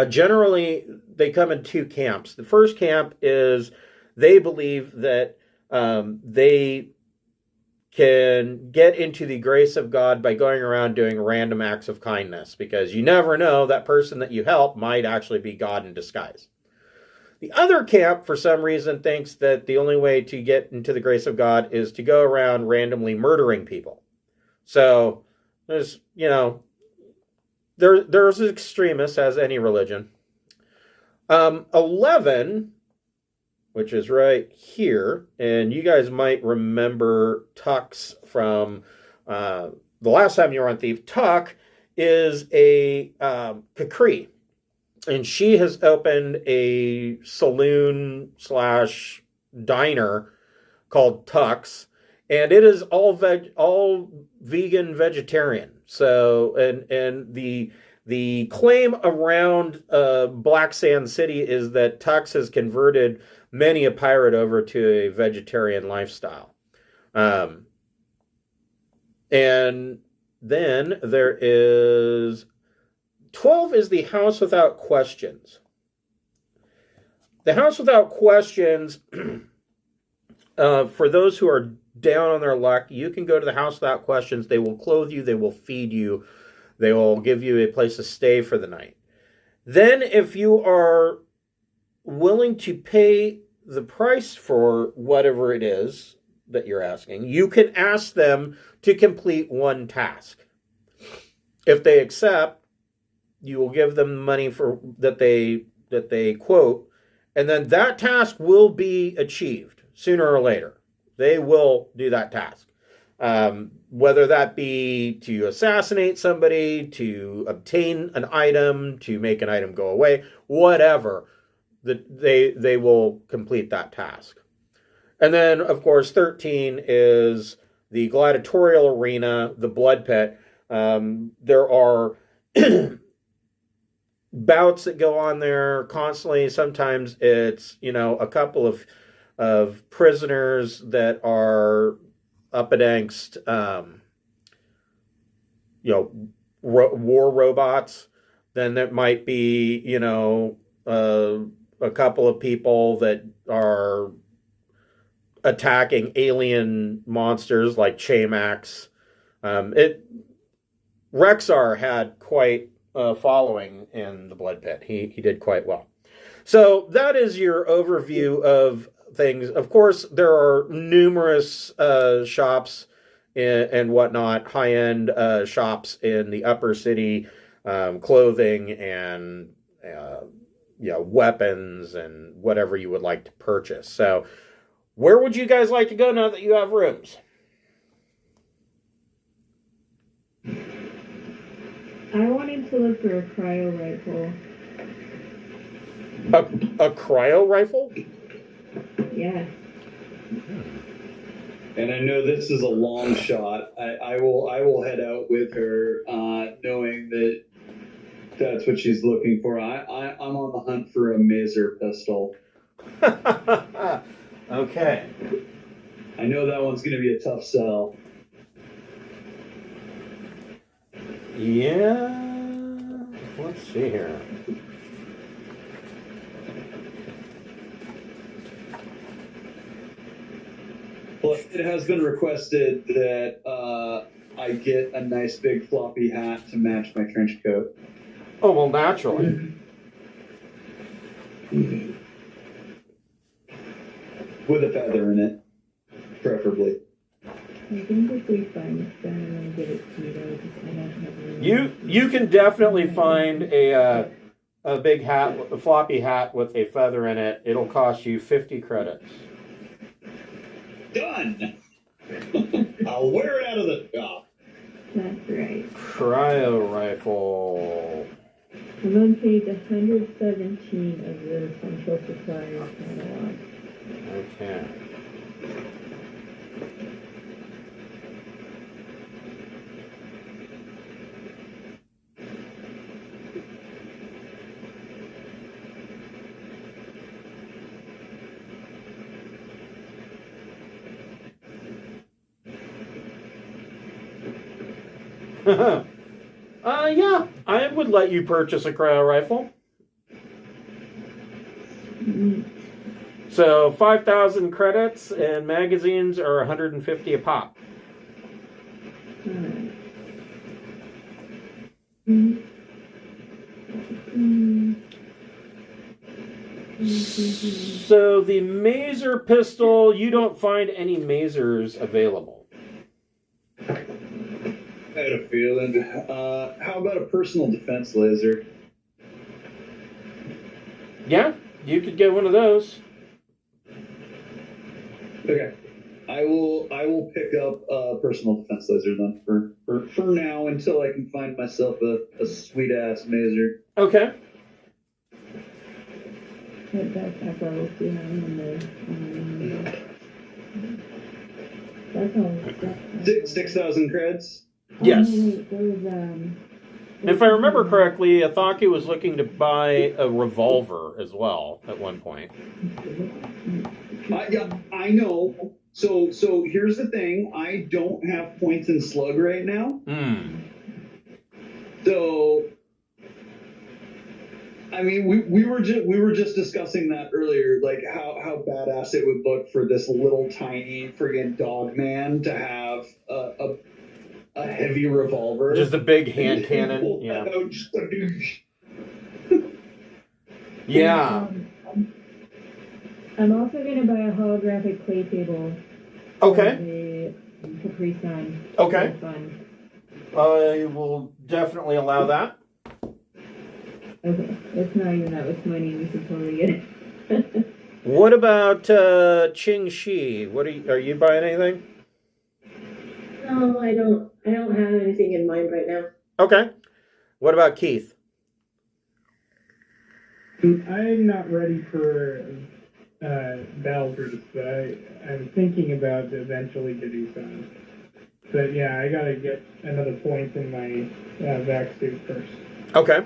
Speaker 2: generally they come in 2 camps. The first camp is they believe that they can get into the grace of God by going around doing random acts of kindness, because you never know, that person that you help might actually be God in disguise. The other camp, for some reason, thinks that the only way to get into the grace of God is to go around randomly murdering people. So there's, there's extremists, as any religion. 11, which is right here, and you guys might remember Tux from the last time you were on Thief. Tuck is a Kakri, and she has opened a saloon / diner called Tux, and it is all vegan vegetarian. So, and the claim around Black Sand City is that Tux has converted many a pirate over to a vegetarian lifestyle. And then there is 12 is the House Without Questions. The House Without Questions, for those who are down on their luck, you can go to the House Without Questions. They will clothe you. They will feed you. They will give you a place to stay for the night. Then if you are willing to pay the price for whatever it is that you're asking, you can ask them to complete one task. If they accept, you will give them money for that they quote, and then that task will be achieved sooner or later. They will do that task. Whether that be to assassinate somebody, to obtain an item, to make an item go away, whatever, they will complete that task. And then, of course, 13 is the gladiatorial arena, the blood pit. There are bouts that go on there constantly. Sometimes it's, a couple of prisoners that are up against, war robots. Then there might be, a couple of people that are attacking alien monsters like Chamax. Rexar had quite a following in the Blood Pit. He did quite well. So that is your overview of things. Of course, there are numerous shops and whatnot, high-end shops in the upper city, clothing and weapons and whatever you would like to purchase. So where would you guys like to go now that you have rooms?
Speaker 4: I wanted to look for a cryo rifle.
Speaker 2: A cryo rifle?
Speaker 4: Yes.
Speaker 1: And I know this is a long shot. I will head out with her, knowing that that's what she's looking for. I'm on the hunt for a Maser pistol.
Speaker 2: Okay.
Speaker 1: I know that one's going to be a tough sell.
Speaker 2: Yeah. Let's see here.
Speaker 1: Well, it has been requested that I get a nice big floppy hat to match my trench coat.
Speaker 2: Oh, well, naturally.
Speaker 1: with a feather in it, preferably.
Speaker 4: I think if we find them and get it to you, though, because I don't have room.
Speaker 2: You can definitely find a big hat, a floppy hat with a feather in it. It'll cost you 50 credits.
Speaker 1: Done. I'll wear it out of the shop.
Speaker 4: That's right.
Speaker 2: Cryo rifle.
Speaker 4: I'm on page 117 of the Essential Supplies catalog.
Speaker 2: Okay. Yeah, I would let you purchase a cryo rifle. So 5,000 credits, and magazines are 150 a pop. So the Mazer pistol, you don't find any Mazers available.
Speaker 1: I had a feeling. How about a personal defense laser?
Speaker 2: Yeah, you could get one of those.
Speaker 1: Okay. I will pick up a personal defense laser then for now until I can find myself a sweet ass mazer.
Speaker 2: Okay.
Speaker 4: That's all we have on the. That's all.
Speaker 1: 6,000 creds.
Speaker 2: Yes.
Speaker 4: Wait, those,
Speaker 2: If I remember correctly, Athaki was looking to buy a revolver as well at one point.
Speaker 1: Yeah, I know. So here's the thing. I don't have points in slug right now. So, I mean, we were just discussing that earlier, like how badass it would look for this little tiny friggin' dog man to have a heavy revolver.
Speaker 2: Just a big hand cannon. Yeah. Yeah.
Speaker 4: I'm also going to buy a holographic play table.
Speaker 2: Okay.
Speaker 4: For the Capri Sun.
Speaker 2: Okay.
Speaker 4: For fun.
Speaker 2: I will definitely allow that.
Speaker 4: Okay. It's not even that much money. We should totally get it.
Speaker 2: What about Ching Shi? What are you buying anything?
Speaker 6: No, I don't have anything in mind right now.
Speaker 2: Okay. What about Keith?
Speaker 5: I'm not ready for Baldur's, but I'm thinking about eventually to do some. But yeah, I gotta get another point in my vac suit first.
Speaker 2: Okay.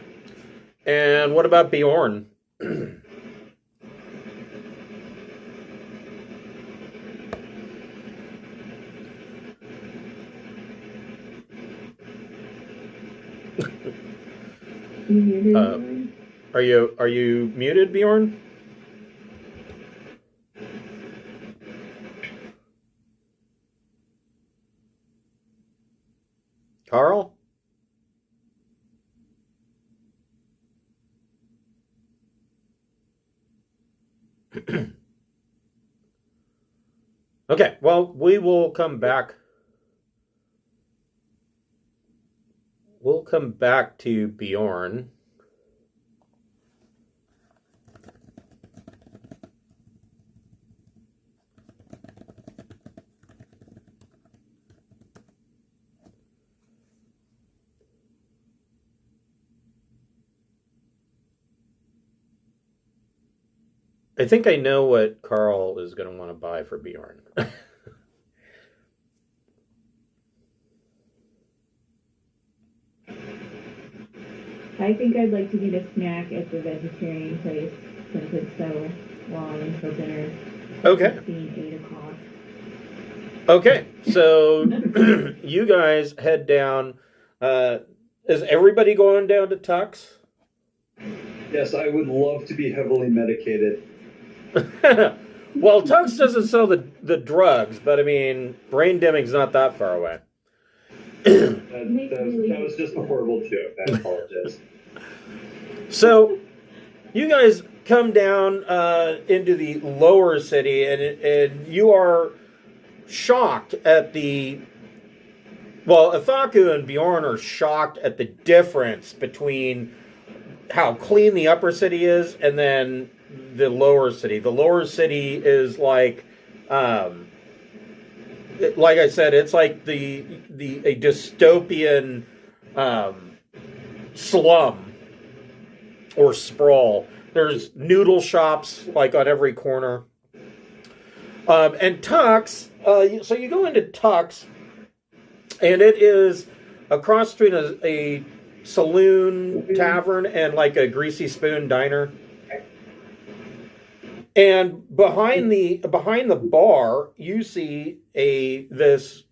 Speaker 2: And what about Bjorn? Are you muted, Bjorn? Carl? Okay, well, we will come back. We'll come back to Bjorn. I think I know what Carl is going to want to buy for Bjorn.
Speaker 4: I think I'd like to get a snack at the vegetarian place since it's so long until dinner.
Speaker 2: Okay.
Speaker 4: It's being 8 o'clock.
Speaker 2: Okay, so you guys head down. Is everybody going down to Tux?
Speaker 1: Yes, I would love to be heavily medicated.
Speaker 2: Well, Tux doesn't sell the drugs, but I mean, brain dimming's not that far away.
Speaker 1: That was just a horrible joke. I apologize.
Speaker 2: So, you guys come down into the lower city, and you are shocked at the... Well, Athaku and Bjorn are shocked at the difference between how clean the upper city is and then the lower city. The lower city is like I said, it's like a dystopian slum or sprawl. There's noodle shops like on every corner. And Tux, so you go into Tux, and it is across between a saloon, tavern, and like a Greasy Spoon diner. And behind the bar, you see this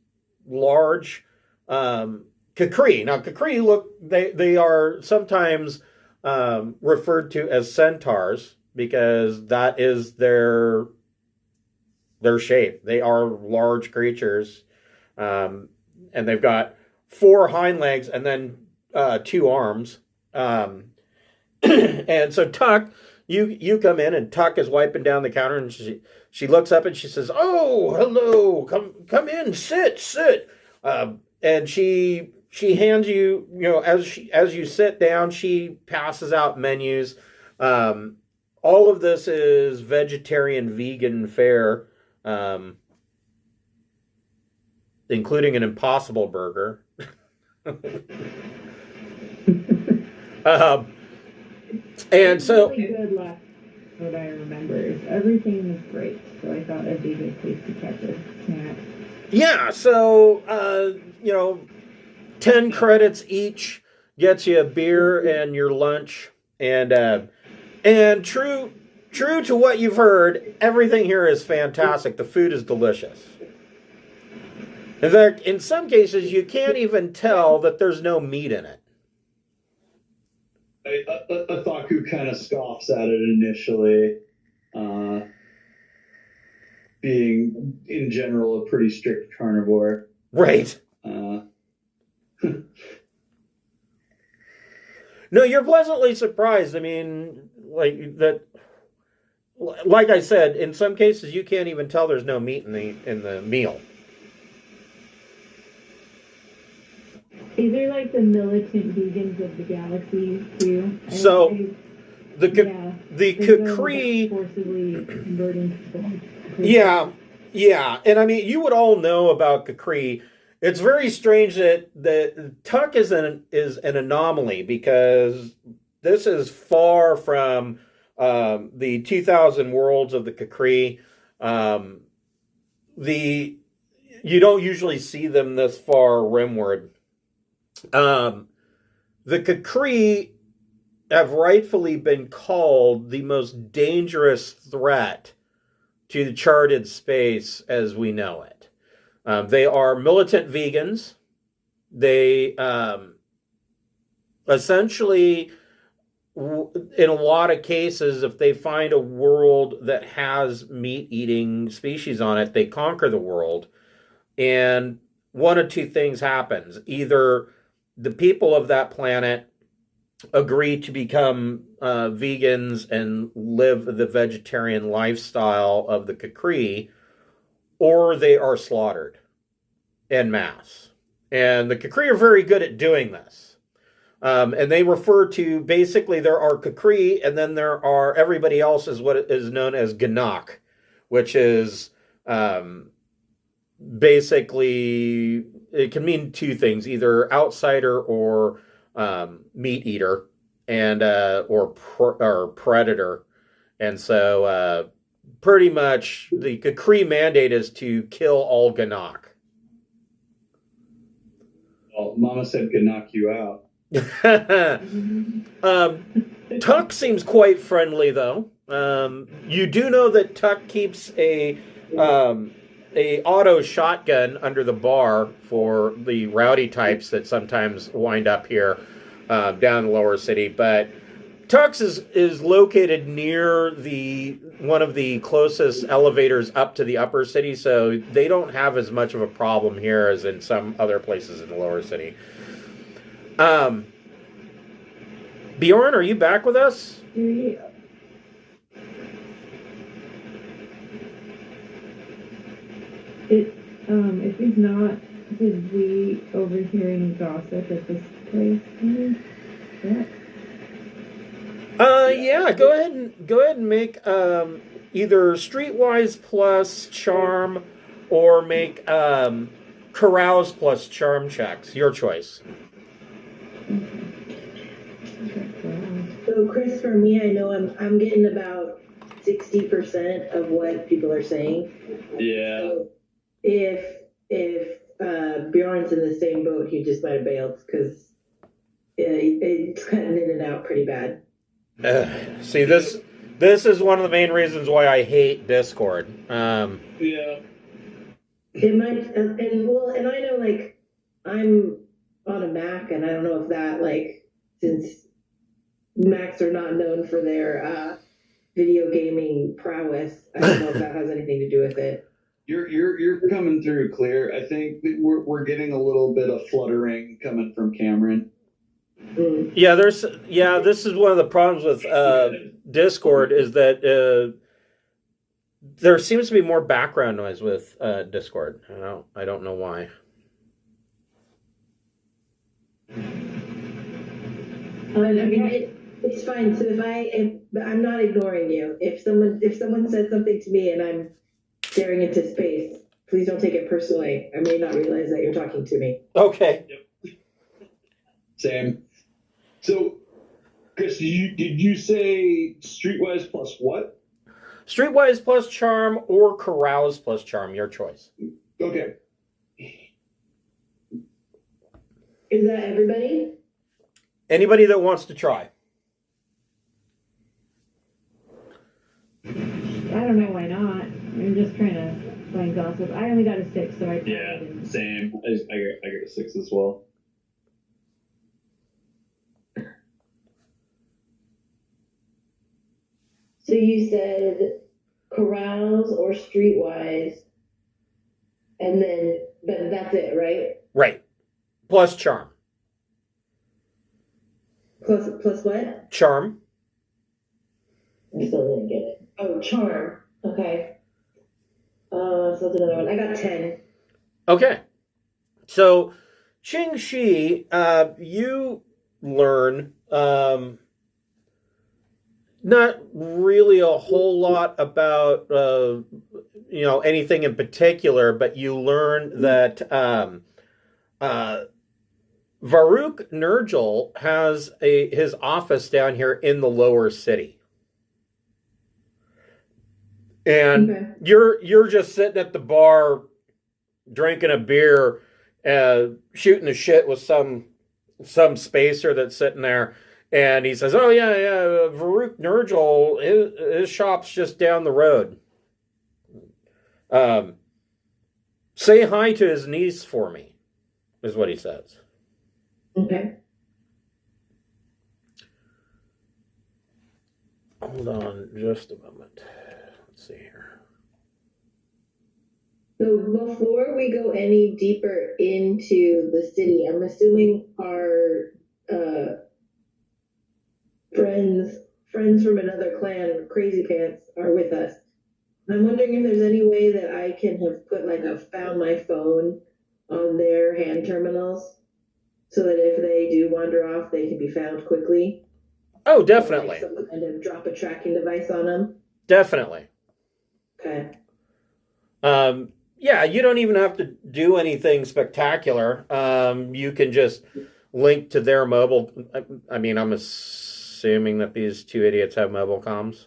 Speaker 2: large Kukri. Now, Kukri they are sometimes referred to as centaurs because that is their shape. They are large creatures, and they've got 4 hind legs and then 2 arms. And so Tuck, you come in, and Tuck is wiping down the counter, and she looks up and she says, "Oh, hello, come in, sit." And she hands you, as you sit down, she passes out menus. All of this is vegetarian, vegan fare, including an Impossible Burger. And so,
Speaker 4: really good last what I remember is everything was great, so I thought it'd be a good place to catch a snack.
Speaker 2: Yeah, so 10 credits each gets you a beer and your lunch, and true to what you've heard, everything here is fantastic. The food is delicious. In fact, in some cases, you can't even tell that there's no meat in it.
Speaker 1: Athaku kind of scoffs at it initially, being in general a pretty strict carnivore.
Speaker 2: Right. No, you're pleasantly surprised. I mean, like I said, in some cases you can't even tell there's no meat in the meal.
Speaker 4: Is there like the militant vegans of the galaxy too?
Speaker 2: So the Kukri
Speaker 4: forcibly converting people.
Speaker 2: Yeah, and I mean, you would all know about Kukri. It's very strange that Tuck is an anomaly, because this is far from the 2,000 worlds of the Kukri. You don't usually see them this far rimward. The Kukri have rightfully been called the most dangerous threat to the charted space as we know it. They are militant vegans. They essentially, in a lot of cases, if they find a world that has meat-eating species on it, they conquer the world. And one of 2 things happens. Either the people of that planet agree to become vegans and live the vegetarian lifestyle of the Kukri, or they are slaughtered en masse. And the Kukri are very good at doing this. And they refer to, basically, there are Kukri, and then there are, everybody else is what is known as Ganak, which is basically, it can mean 2 things, either outsider or meat eater, and or predator. And so pretty much the Kukri mandate is to kill all Ganak.
Speaker 1: Well, Mama said could knock you out.
Speaker 2: Tuck seems quite friendly, though. You do know that Tuck keeps a auto shotgun under the bar for the rowdy types that sometimes wind up here down in the lower city. But Tux is located near one of the closest elevators up to the upper city, so they don't have as much of a problem here as in some other places in the lower city. Bjorn, are you back with us?
Speaker 4: If he's not, did we overhear any gossip at this place? Yeah.
Speaker 2: Yeah. Go ahead and make either Streetwise plus Charm, or make Carouse plus Charm checks. Your choice.
Speaker 6: So, Chris, for me, I know I'm getting about 60% of what people are saying.
Speaker 1: Yeah.
Speaker 6: So if Bjorn's in the same boat, he just might have bailed because it's cutting in and out pretty bad.
Speaker 2: See, this is one of the main reasons why I hate Discord.
Speaker 1: Yeah.
Speaker 6: It might, and I know, like, I'm on a Mac, and I don't know if that, like, since Macs are not known for their video gaming prowess, I don't know if that has anything to do with it.
Speaker 1: You're coming through clear. I think that we're getting a little bit of fluttering coming from Cameron.
Speaker 6: Mm.
Speaker 2: Yeah, this is one of the problems with Discord, is that there seems to be more background noise with Discord. I don't know why.
Speaker 6: I mean, it's fine. So if I'm not ignoring you. If someone says something to me and I'm staring into space, please don't take it personally. I may not realize that you're talking to me.
Speaker 2: Okay.
Speaker 1: Yep. Same. So, Chris, did you say Streetwise plus what?
Speaker 2: Streetwise plus Charm or Carouse plus Charm. Your choice.
Speaker 1: Okay.
Speaker 6: Is that everybody?
Speaker 2: Anybody that wants to try.
Speaker 4: I don't know why not. I'm just trying to find gossip. I only got a 6, so I
Speaker 1: Yeah, same. I got a 6 as well.
Speaker 6: So you said Carouse or Streetwise, and then, but that's it, right?
Speaker 2: Right. Plus Charm.
Speaker 6: Plus what?
Speaker 2: Charm.
Speaker 6: I still didn't get it. Oh, Charm. Okay. So that's another one. I got 10.
Speaker 2: Okay. So, Ching Shi, you learn not really a whole lot about anything in particular, but you learn that Varuk Nirgal has his office down here in the lower city. And
Speaker 6: Okay.
Speaker 2: you're just sitting at the bar drinking a beer, shooting the shit with some spacer that's sitting there, and he says, "Oh yeah, Varuk Nirgal, his shop's just down the road. Say hi to his niece for me," is what he says.
Speaker 6: Okay.
Speaker 2: Hold on just a moment. Let's see here.
Speaker 6: So before we go any deeper into the city, I'm assuming our friends from another clan, Crazy Pants, are with us. I'm wondering if there's any way that I can have put like a found my phone on their hand terminals, so that if they do wander off, they can be found quickly.
Speaker 2: Oh, definitely.
Speaker 6: Or, like, and then drop a tracking device on them.
Speaker 2: Definitely.
Speaker 6: Okay.
Speaker 2: Yeah, you don't even have to do anything spectacular. You can just link to their mobile. I mean, I'm assuming that these two idiots have mobile comms.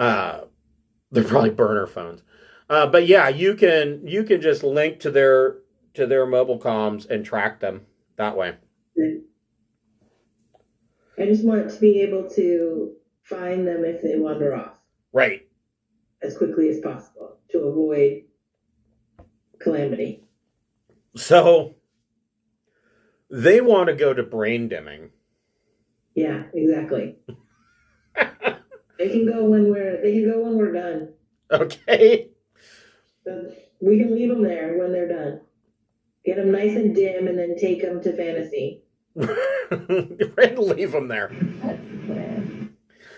Speaker 2: They're probably burner phones. But yeah, you can just link to their mobile comms and track them that way.
Speaker 6: I just want to be able to find them if they wander off.
Speaker 2: Right.
Speaker 6: As quickly as possible to avoid calamity.
Speaker 2: So they want to go to brain dimming.
Speaker 6: Yeah, exactly. They can go when we're done.
Speaker 2: Okay.
Speaker 6: So we can leave them there when they're done. Get them nice and dim, and then take them to fantasy.
Speaker 2: And leave them there.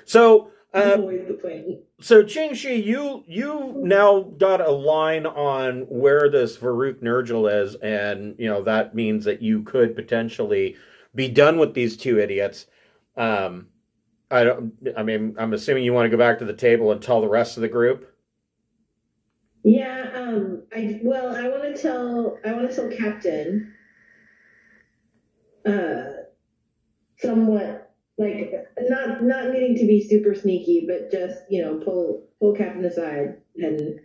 Speaker 2: So
Speaker 6: Always the plan.
Speaker 2: So Qingxi, you now got a line on where this Varuk Nirgal is, and that means that you could potentially be done with these two idiots. I'm assuming you want to go back to the table and tell the rest of the group.
Speaker 6: Yeah, I want to tell Captain, somewhat like not needing to be super sneaky, but just pull Captain aside, and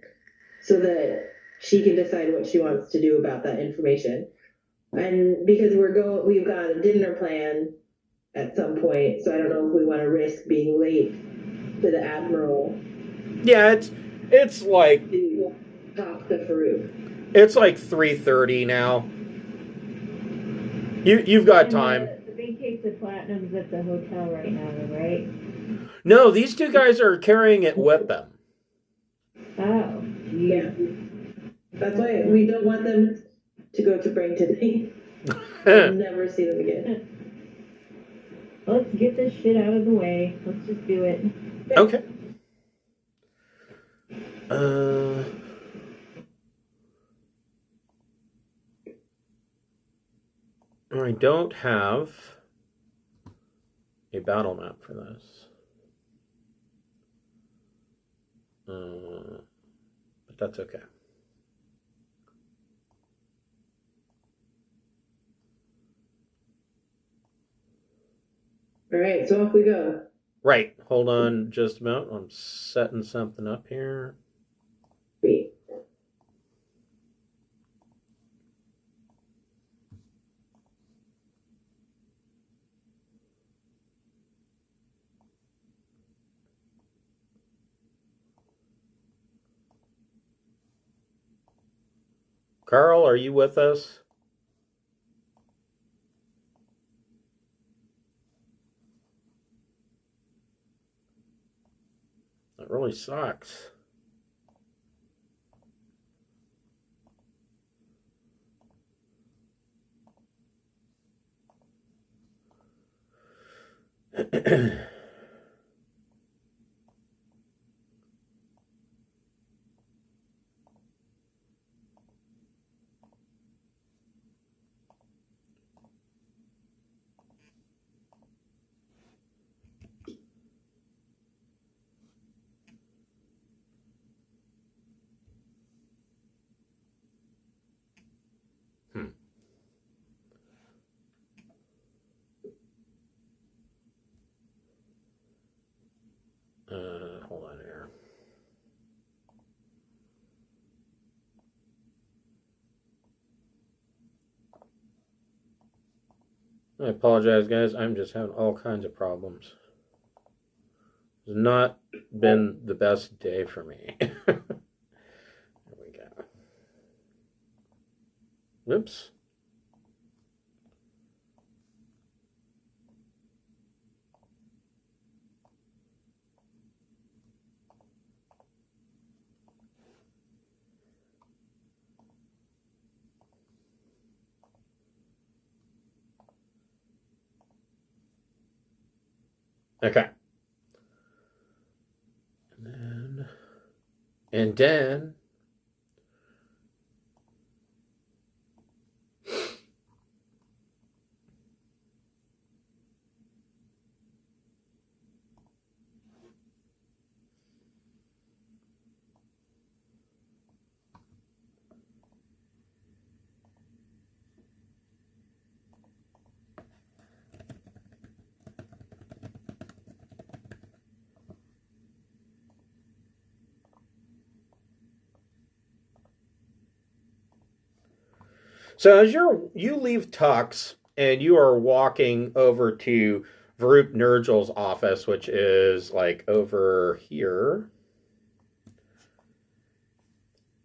Speaker 6: so that she can decide what she wants to do about that information. And because we've got a dinner plan at some point, so I don't know if we want to risk being late to the Admiral.
Speaker 2: Yeah, it's like
Speaker 6: To talk to Farouk.
Speaker 2: It's like 3:30 now. You've got time.
Speaker 4: The big case of platinum's at the hotel right now, right?
Speaker 2: No, these two guys are carrying it with them.
Speaker 4: Oh,
Speaker 6: Yeah. That's why we don't want them to go to Brain today. We'll never see them again.
Speaker 4: let's get this shit out of the way. Let's just do it.
Speaker 2: Okay. I don't have a battle map for this. But that's okay.
Speaker 6: All right, so off we go.
Speaker 2: Right. Hold on just a minute. I'm setting something up here.
Speaker 6: Sweet.
Speaker 2: Carl, are you with us? That really sucks. Hold on here. I apologize, guys. I'm just having all kinds of problems. It's not been the best day for me. There we go. Whoops. Okay. And then so as you leave Tux and you are walking over to Varuk Nirgal's office, which is like over here.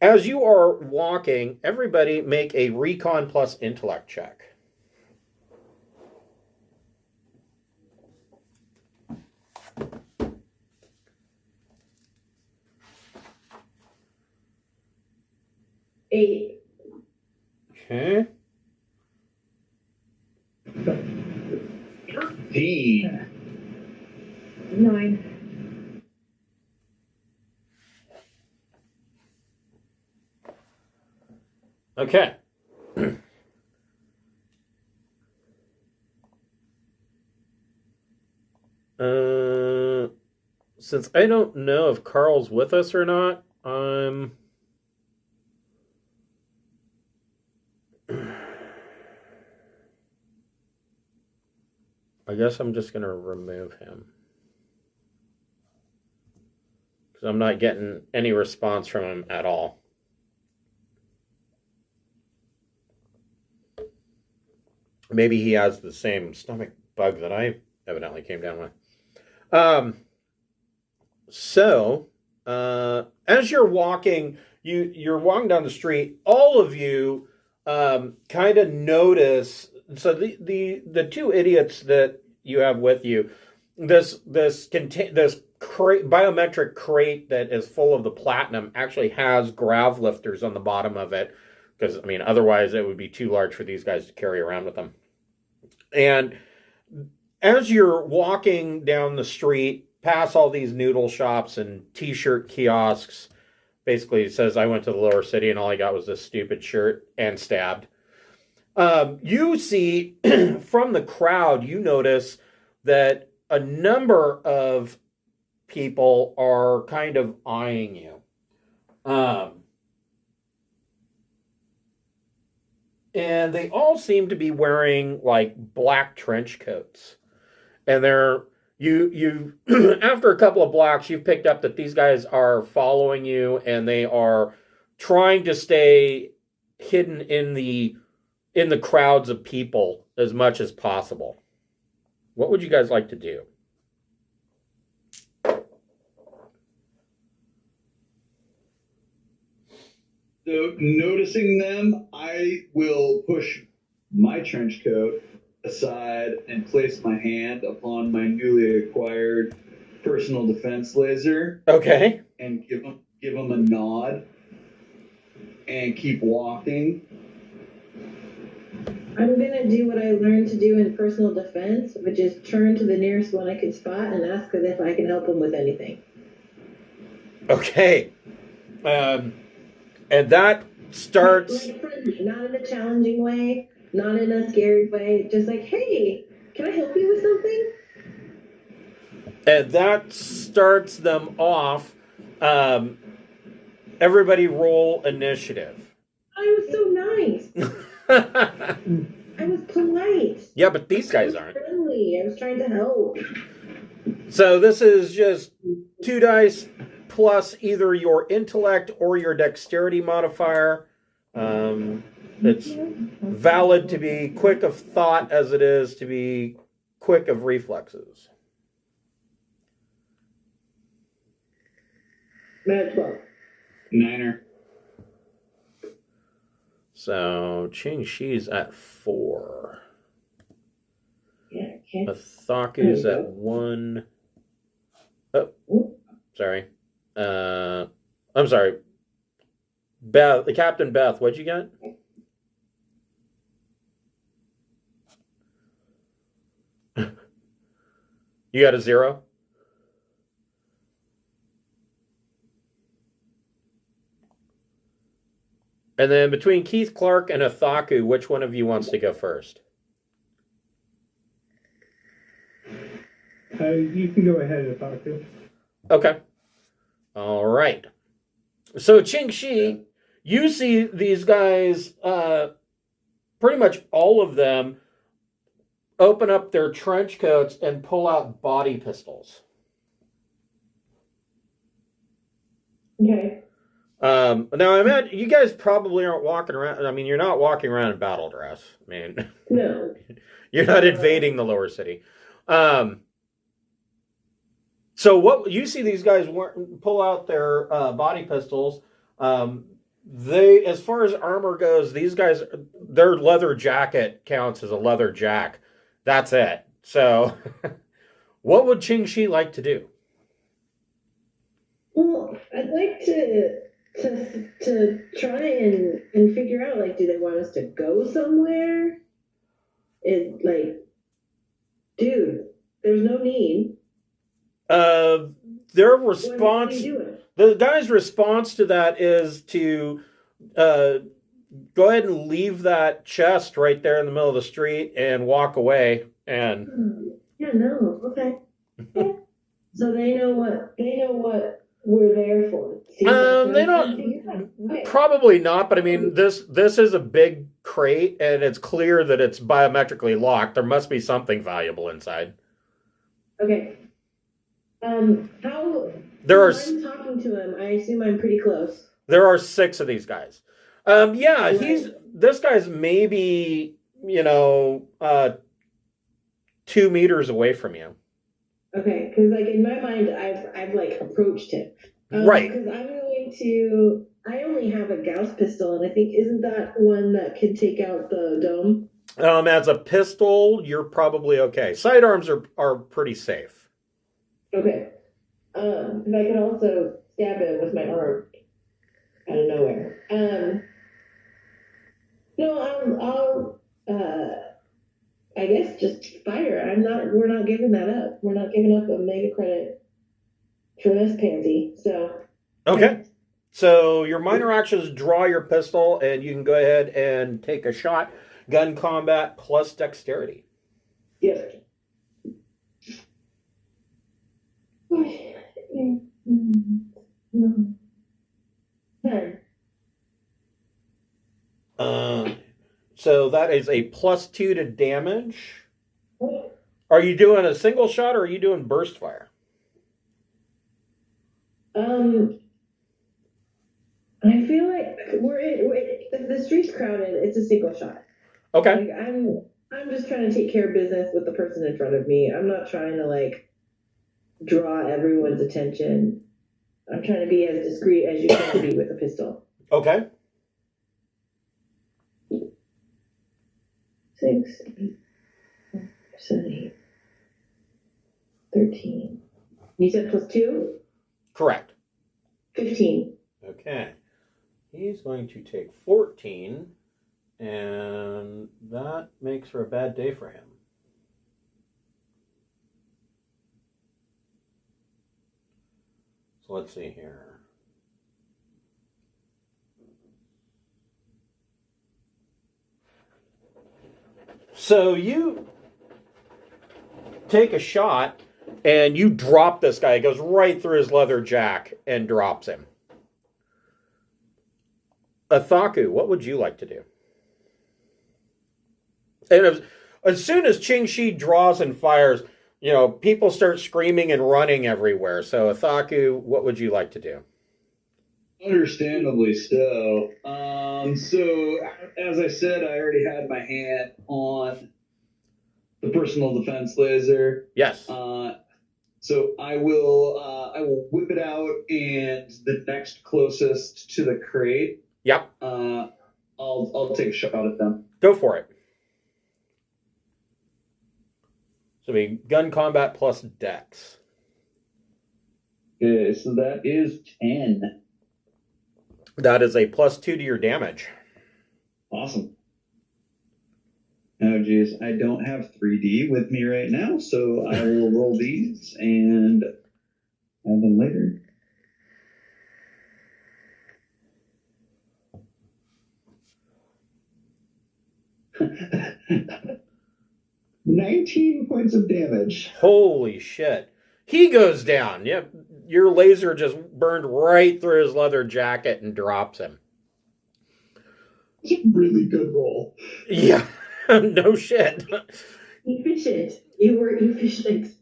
Speaker 2: As you are walking, everybody make a recon plus intellect check.
Speaker 6: Eight.
Speaker 2: Okay.
Speaker 1: 13.
Speaker 4: 9.
Speaker 2: Okay. Since I don't know if Carl's with us or not, I guess I'm just going to remove him. Because I'm not getting any response from him at all. Maybe he has the same stomach bug that I evidently came down with. As you're walking, you're walking down the street, all of you kind of notice. So the two idiots that you have with you, this biometric crate that is full of the platinum actually has grav lifters on the bottom of it, because I mean otherwise it would be too large for these guys to carry around with them. And as you're walking down the street, past all these noodle shops and t-shirt kiosks, basically it says I went to the lower city and all I got was this stupid shirt and stabbed. You see from the crowd, you notice that a number of people are kind of eyeing you. And they all seem to be wearing like black trench coats. And you after a couple of blocks, you've picked up that these guys are following you and they are trying to stay hidden in the crowds of people as much as possible. What would you guys like to do?
Speaker 1: So, noticing them, I will push my trench coat aside and place my hand upon my newly acquired personal defense laser.
Speaker 2: Okay.
Speaker 1: And give them a nod and keep walking.
Speaker 6: I'm gonna do what I learned to do in personal defense, which is turn to the nearest one I can spot and ask if I can help them with anything.
Speaker 2: Okay. And that starts...
Speaker 6: Like friendly, not in a challenging way, not in a scary way, just like, hey, can I help you with something?
Speaker 2: And that starts them off. Everybody roll initiative.
Speaker 6: I was so nice. I was polite.
Speaker 2: Yeah, but these guys aren't.
Speaker 6: Friendly. I was trying to help.
Speaker 2: So this is just 2 dice plus either your intellect or your dexterity modifier. It's valid to be quick of thought as it is to be quick of reflexes.
Speaker 6: I'm at 12.
Speaker 1: 9er.
Speaker 2: So Ching Shi's at 4.
Speaker 6: Yeah, okay.
Speaker 2: Athaku's at 1. Oh, sorry. I'm sorry. Beth, Captain Beth, what'd you get? You got a 0? And then between Keith Clark and Athaku, which one of you wants to go first?
Speaker 5: You can go ahead, Athaku.
Speaker 2: Okay. All right. So Ching Shi, you see these guys, pretty much all of them, open up their trench coats and pull out body pistols.
Speaker 6: Okay.
Speaker 2: Now, I mean, you guys probably aren't walking around. I mean, you're not walking around in battle dress. I mean,
Speaker 6: No.
Speaker 2: you're not invading the lower city. So what you see these guys pull out their body pistols. They, as far as armor goes, these guys, their leather jacket counts as a leather jack. That's it. So, what would Ching Shi like to do?
Speaker 6: Well, I'd like to try and figure out, like, do they want us to go somewhere? Dude, there's no need.
Speaker 2: Their response,
Speaker 6: What are you doing?
Speaker 2: the guy's response to that is to go ahead and leave that chest right there in the middle of the street and walk away. And
Speaker 6: Yeah, no, okay. Yeah. So they know what we're there for. See,
Speaker 2: they don't.
Speaker 6: Okay.
Speaker 2: Probably not, but I mean, this is a big crate, and it's clear that it's biometrically locked. There must be something valuable inside.
Speaker 6: Okay. How?
Speaker 2: There are
Speaker 6: I'm talking to him. I assume I'm pretty close.
Speaker 2: There are 6 of these guys. Yeah, this guy's maybe 2 meters away from you.
Speaker 6: Okay, because like in my mind, I've like approached him.
Speaker 2: Right.
Speaker 6: Because I'm going to. I only have a Gauss pistol, and I think isn't that one that can take out the dome?
Speaker 2: As a pistol, you're probably okay. Sidearms are pretty safe.
Speaker 6: Okay. And I can also stab him with my arm out of nowhere. No, I'll I guess just fire. We're not giving that up. We're not giving up a mega credit for this pansy. So.
Speaker 2: Okay. So your minor actions draw your pistol, and you can go ahead and take a shot. Gun combat plus dexterity.
Speaker 6: Yes. No. 10.
Speaker 2: So that is a +2 to damage. Are you doing a single shot, or are you doing burst fire?
Speaker 6: I feel like if the street's crowded, it's a single shot.
Speaker 2: Okay.
Speaker 6: Like I'm just trying to take care of business with the person in front of me. I'm not trying to like draw everyone's attention. I'm trying to be as discreet as you can be with a pistol.
Speaker 2: Okay.
Speaker 6: 6, 8, 7, 8, 13. You said +2?
Speaker 2: Correct.
Speaker 6: 15.
Speaker 2: Okay. He's going to take 14, and that makes for a bad day for him. So let's see here. So you take a shot, and you drop this guy. It goes right through his leather jack and drops him. Athaku, what would you like to do? And as soon as Ching Shi draws and fires, people start screaming and running everywhere. So Athaku, what would you like to do?
Speaker 1: Understandably so. So as I said, I already had my hand on the personal defense laser.
Speaker 2: Yes.
Speaker 1: So I will whip it out, and the next closest to the crate.
Speaker 2: Yep.
Speaker 1: I'll take a shot at them.
Speaker 2: Go for it. So be gun combat plus dex.
Speaker 1: Okay, so that is 10.
Speaker 2: That is a +2 to your damage.
Speaker 1: Awesome. Oh, geez. I don't have 3D with me right now, so I will roll these and have them later. $19 points of damage.
Speaker 2: Holy shit. He goes down. Yep. Your laser just burned right through his leather jacket and drops him.
Speaker 1: It's a really good roll.
Speaker 2: Yeah. No shit.
Speaker 6: Efficient. You were efficient.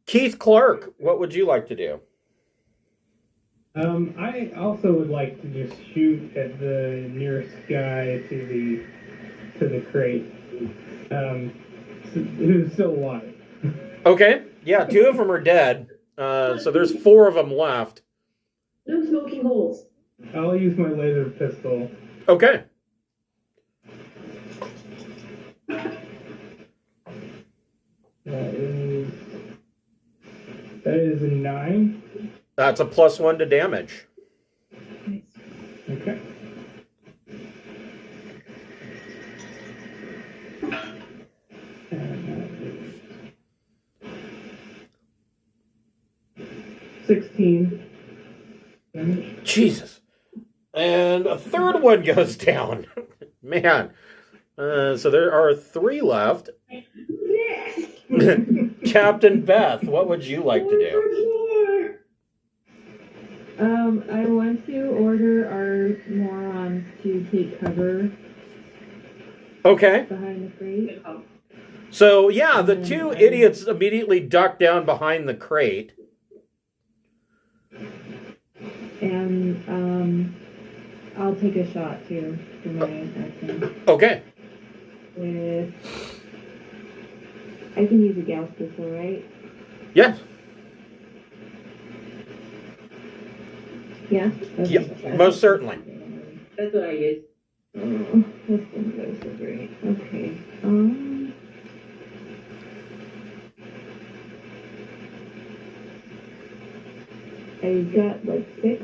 Speaker 2: Keith Clark, what would you like to do?
Speaker 5: I also would like to just shoot at the nearest guy to the crate. Who's still alive.
Speaker 2: Okay. Yeah, 2 of them are dead. So there's 4 of them left.
Speaker 6: No smoking holes.
Speaker 5: I'll use my laser pistol.
Speaker 2: Okay.
Speaker 5: That is a 9.
Speaker 2: That's a +1 to damage.
Speaker 5: Okay. And 16 damage.
Speaker 2: Jesus. And a third one goes down. Man. So there are 3 left.
Speaker 6: Yes.
Speaker 2: Captain Beth, what would you like to do?
Speaker 4: I want to order our morons to take cover
Speaker 2: Okay.
Speaker 4: behind the crate.
Speaker 2: So, yeah, the 2 idiots immediately duck down behind the crate.
Speaker 4: And I'll take a shot too for my action.
Speaker 2: Okay.
Speaker 4: With I can use a Gauss pistol, right?
Speaker 2: Yeah.
Speaker 4: Yeah. Okay.
Speaker 2: Yep, most certainly.
Speaker 6: That's what I use.
Speaker 4: Oh, this didn't go so great. Okay. I got like 6.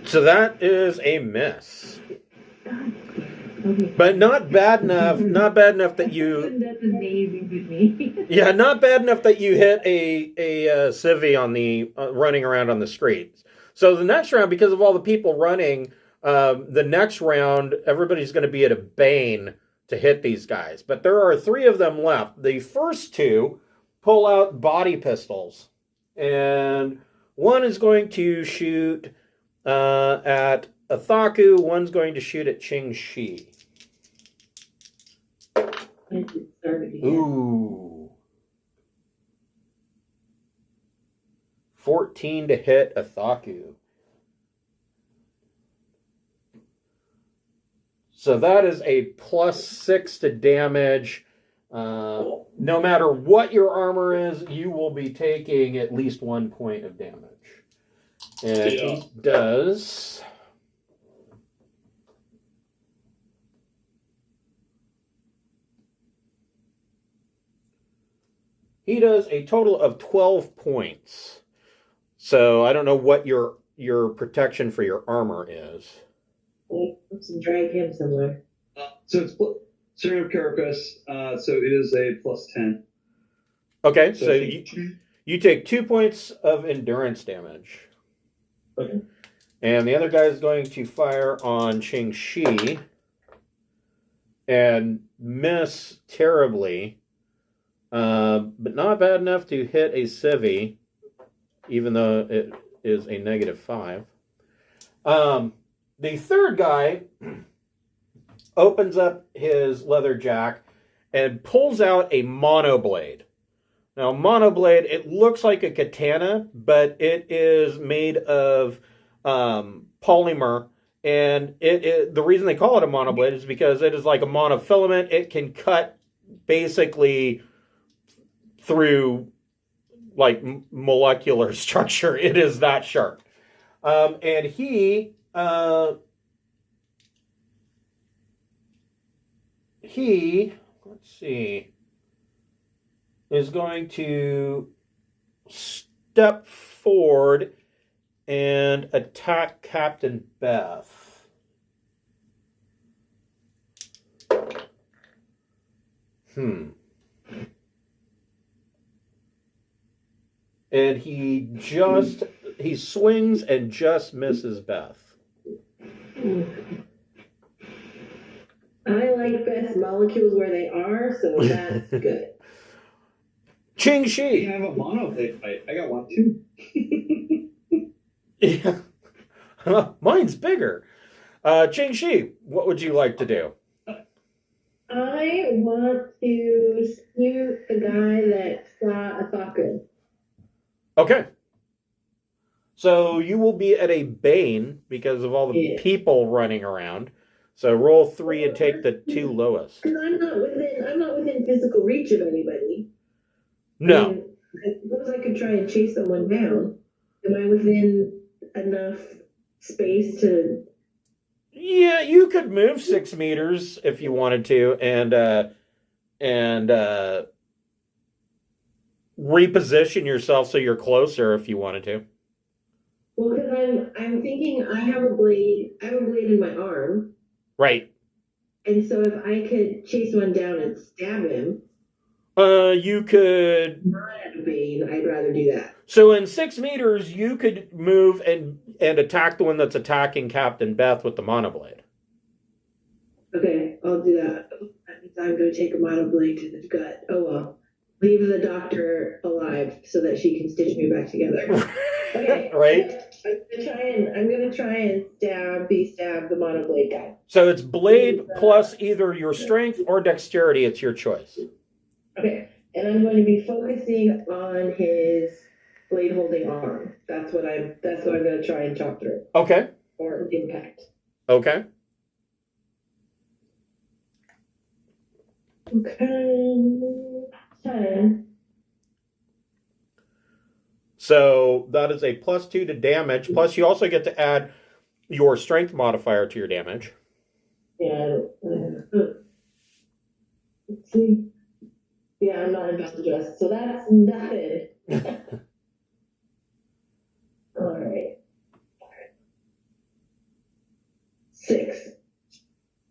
Speaker 2: So that is a miss.
Speaker 4: Okay.
Speaker 2: But not bad enough. Not bad enough that you.
Speaker 4: That's amazing to me.
Speaker 2: Yeah, not bad enough that you hit a civvy on the running around on the streets. So the next round, because of all the people running, the next round everybody's going to be at a bane to hit these guys. But there are 3 of them left. The first 2 pull out body pistols, and one is going to shoot at Athaku. One's going to shoot at Ching Shi. Ooh. 14 to hit Athaku. So that is a +6 to damage. No matter what your armor is, you will be taking at least 1 point of damage. And he does... He does a total of 12 points. So I don't know what your protection for your armor is.
Speaker 6: Let's drag him somewhere.
Speaker 1: So it's Serum Carapace, so it is a +10.
Speaker 2: Okay, so you take 2 points of endurance damage.
Speaker 1: Okay.
Speaker 2: And the other guy is going to fire on Ching Shi and miss terribly, but not bad enough to hit a civvy, even though it is a -5. The third guy opens up his leather jack and pulls out a monoblade. Now, monoblade, it looks like a katana, but it is made of polymer. And the reason they call it a monoblade is because it is like a monofilament. It can cut basically through like molecular structure. It is that sharp. And he let's see, is going to step forward and attack Captain Beth. And he swings and just misses Beth.
Speaker 6: I like best molecules where they are, so that's good.
Speaker 2: Ching
Speaker 1: You
Speaker 2: Shi.
Speaker 1: can have a monoblade fight. I got one too.
Speaker 2: Yeah. Mine's bigger. Ching Shi, what would you like to do?
Speaker 6: I want to shoot the guy that saw Athaku.
Speaker 2: Okay. So you will be at a bane because of all the people running around. So roll 3 and take the 2 lowest.
Speaker 6: Because I'm not within physical reach of anybody.
Speaker 2: No.
Speaker 6: I mean, I suppose I could try and chase someone down. Am I within enough space to?
Speaker 2: Yeah, you could move 6 meters if you wanted to, and reposition yourself so you're closer if you wanted to.
Speaker 6: Well, because I'm thinking I have a blade in my arm.
Speaker 2: Right.
Speaker 6: And so if I could chase one down and stab him,
Speaker 2: you could.
Speaker 6: not at a bane, I'd rather do that.
Speaker 2: So in 6 meters, you could move and attack the one that's attacking Captain Beth with the monoblade.
Speaker 6: Okay, I'll do that. That means I'm going to take a monoblade to the gut. Oh well. Leave the doctor alive so that she can stitch me back together. Okay.
Speaker 2: Right?
Speaker 6: I'm gonna try and stab the monoblade guy.
Speaker 2: So it's blade plus either your strength or dexterity. It's your choice.
Speaker 6: Okay, and I'm going to be focusing on his blade holding arm. That's what I'm going to try and chop through.
Speaker 2: Okay.
Speaker 6: Or impact.
Speaker 2: Okay.
Speaker 6: Okay. 10.
Speaker 2: So that is a +2 to damage. Plus, you also get to add your strength modifier to your damage.
Speaker 6: Yeah. Let's see. Yeah, I'm not about to dress, so that's nothing. All right. 6.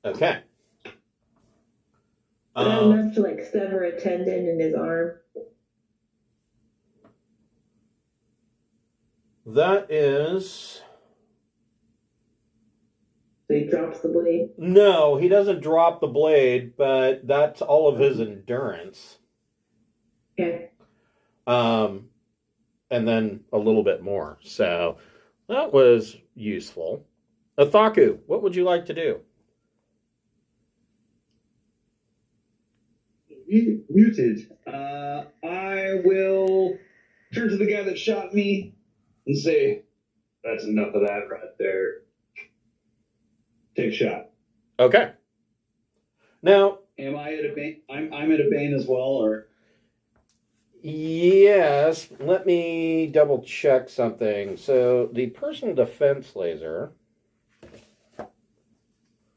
Speaker 2: Okay.
Speaker 6: Not enough to like sever a tendon in his arm.
Speaker 2: That is...
Speaker 6: So he drops the blade?
Speaker 2: No, he doesn't drop the blade, but that's all of his endurance.
Speaker 6: Okay.
Speaker 2: And then a little bit more. So that was useful. Athaku, what would you like to do?
Speaker 1: Muted. I will turn to the guy that shot me and say, "That's enough of that right there. Take a shot."
Speaker 2: Okay. Now,
Speaker 1: am I at a bane? I'm at a bane as well, or?
Speaker 2: Yes. Let me double check something. So the personal defense laser.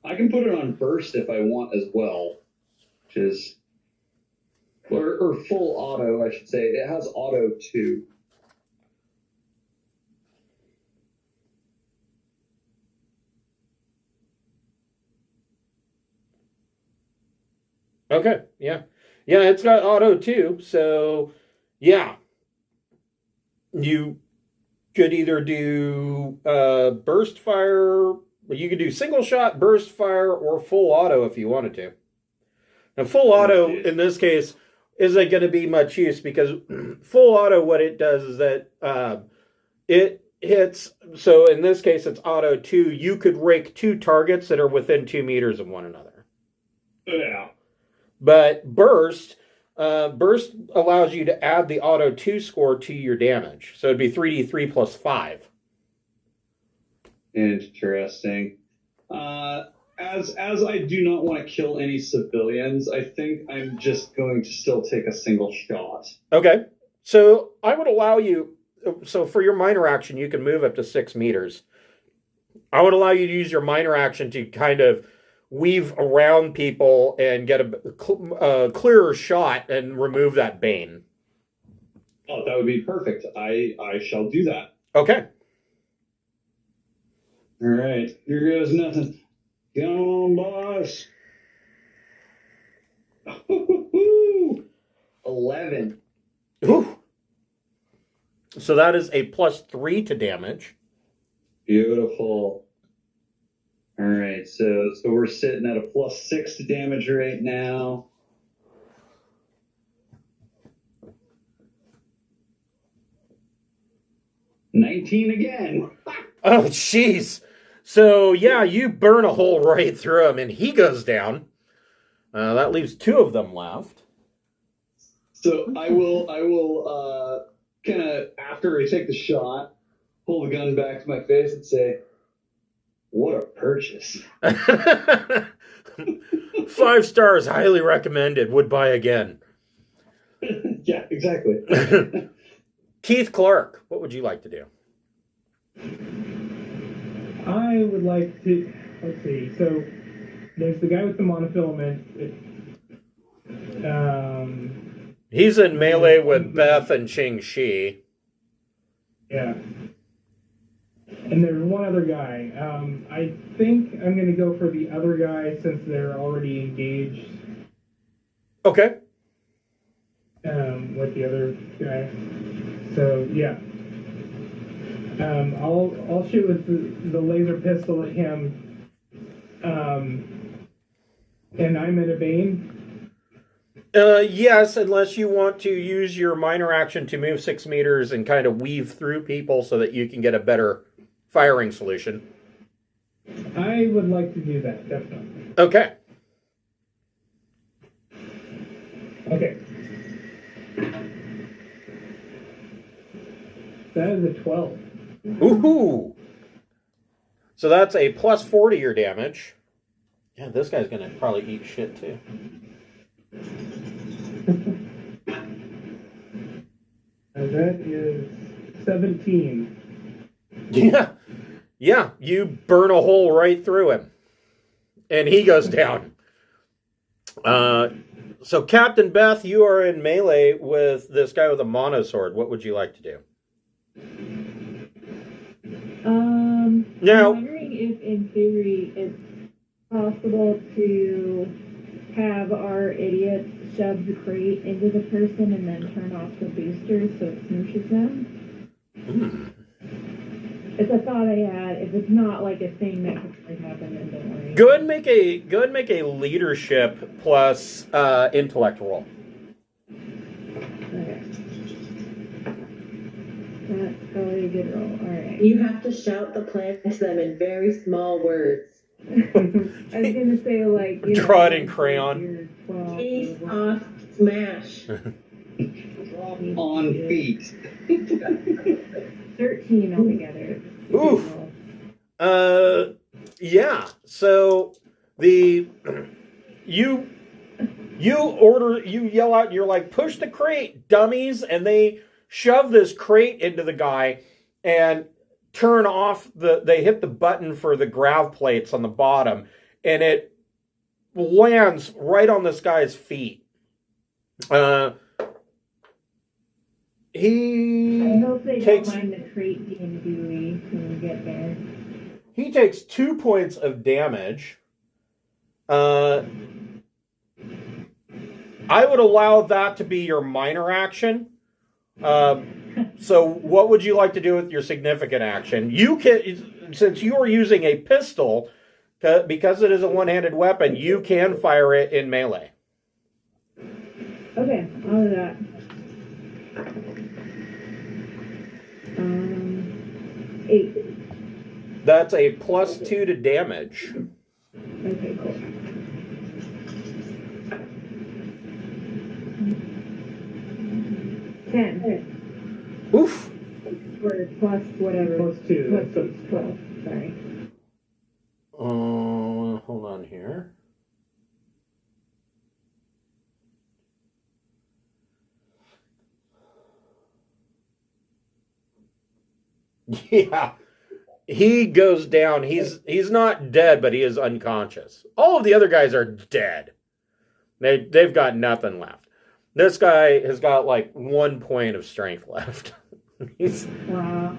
Speaker 1: I can put it on burst if I want as well, which is. Or full auto, I should say. It has auto too.
Speaker 2: Okay, yeah. Yeah, it's got auto too. So, yeah. You could either do burst fire. You could do single shot, burst fire, or full auto if you wanted to. Now, full auto, in this case, isn't going to be much use because full auto, what it does is that it hits, so in this case it's auto 2, you could rake 2 targets that are within 2 meters of one another.
Speaker 1: Yeah.
Speaker 2: But burst allows you to add the auto 2 score to your damage. So it'd be 3d3 plus 5.
Speaker 1: Interesting. As I do not want to kill any civilians, I think I'm just going to still take a single shot.
Speaker 2: Okay. So I would allow you, so for your minor action, you can move up to 6 meters. I would allow you to use your minor action to kind of weave around people and get a clearer shot and remove that bane.
Speaker 1: Oh, that would be perfect. I shall do that.
Speaker 2: Okay.
Speaker 1: All right. Here goes nothing. Come on, boss. 11.
Speaker 2: Ooh. So that is a +3 to damage.
Speaker 1: Beautiful. All right, so we're sitting at a +6 to damage right now. $19 again.
Speaker 2: Oh, jeez. So, yeah, you burn a hole right through him, and he goes down. That leaves 2 of them left.
Speaker 1: So I will kind of, after I take the shot, pull the gun back to my face and say, "What a purchase."
Speaker 2: 5 stars, highly recommended, would buy again.
Speaker 1: Yeah, exactly.
Speaker 2: Keith Clark, what would you like to do?
Speaker 5: I would like to, let's see, so there's the guy with the monofilament.
Speaker 2: He's in melee with Beth and Ching Shi.
Speaker 5: Yeah. And there's one other guy. I think I'm going to go for the other guy since they're already engaged.
Speaker 2: Okay.
Speaker 5: With the other guy. So, yeah. I'll shoot with the laser pistol at him. And I'm in a Bane?
Speaker 2: Yes, unless you want to use your minor action to move 6 meters and kind of weave through people so that you can get a better firing solution.
Speaker 5: I would like to do that, definitely.
Speaker 2: Okay.
Speaker 5: Okay. That is a 12.
Speaker 2: Ooh. So that's a plus 4 to your damage. Yeah, this guy's going to probably eat shit too.
Speaker 5: And that is 17.
Speaker 2: Yeah. Yeah, you burn a hole right through him. And he goes down. So Captain Beth, you are in melee with this guy with a monosword. What would you like to do? Now,
Speaker 4: I'm wondering if in theory it's possible to have our idiot shove the crate into the person and then turn off the booster so it smooshes them. It's a thought I had. If it's not like a thing that could really happen, then don't worry.
Speaker 2: go ahead and make a leadership plus intellect roll.
Speaker 4: Okay. That's probably a good roll. All right.
Speaker 6: You have to shout the plan to them in very small words.
Speaker 4: I was gonna say like
Speaker 2: Draw it in crayon.
Speaker 6: Face off, smash.
Speaker 1: Drop on feet.
Speaker 4: 13 altogether.
Speaker 2: Oof. Yeah. So you yell out, you're like, push the crate, dummies, and they shove this crate into the guy and turn off they hit the button for the grav plates on the bottom, and it lands right on this guy's feet. He
Speaker 4: I hope they
Speaker 2: takes
Speaker 4: don't mind the crate being gooey when we get there.
Speaker 2: He takes 2 points of damage. I would allow that to be your minor action. So what would you like to do with your significant action? You can, since you are using a pistol, because it is a one-handed weapon, you can fire it in melee.
Speaker 4: Okay, I'll do that. 8.
Speaker 2: That's a plus 2 to damage.
Speaker 4: Okay, cool. 10.
Speaker 2: Oof.
Speaker 4: Or plus whatever.
Speaker 5: Plus 2.
Speaker 4: Plus
Speaker 5: That's
Speaker 4: 12. Sorry.
Speaker 2: Hold on here. Yeah. He goes down. He's not dead, but he is unconscious. All of the other guys are dead. They've got nothing left. This guy has got like 1 point of strength left.
Speaker 4: Wow.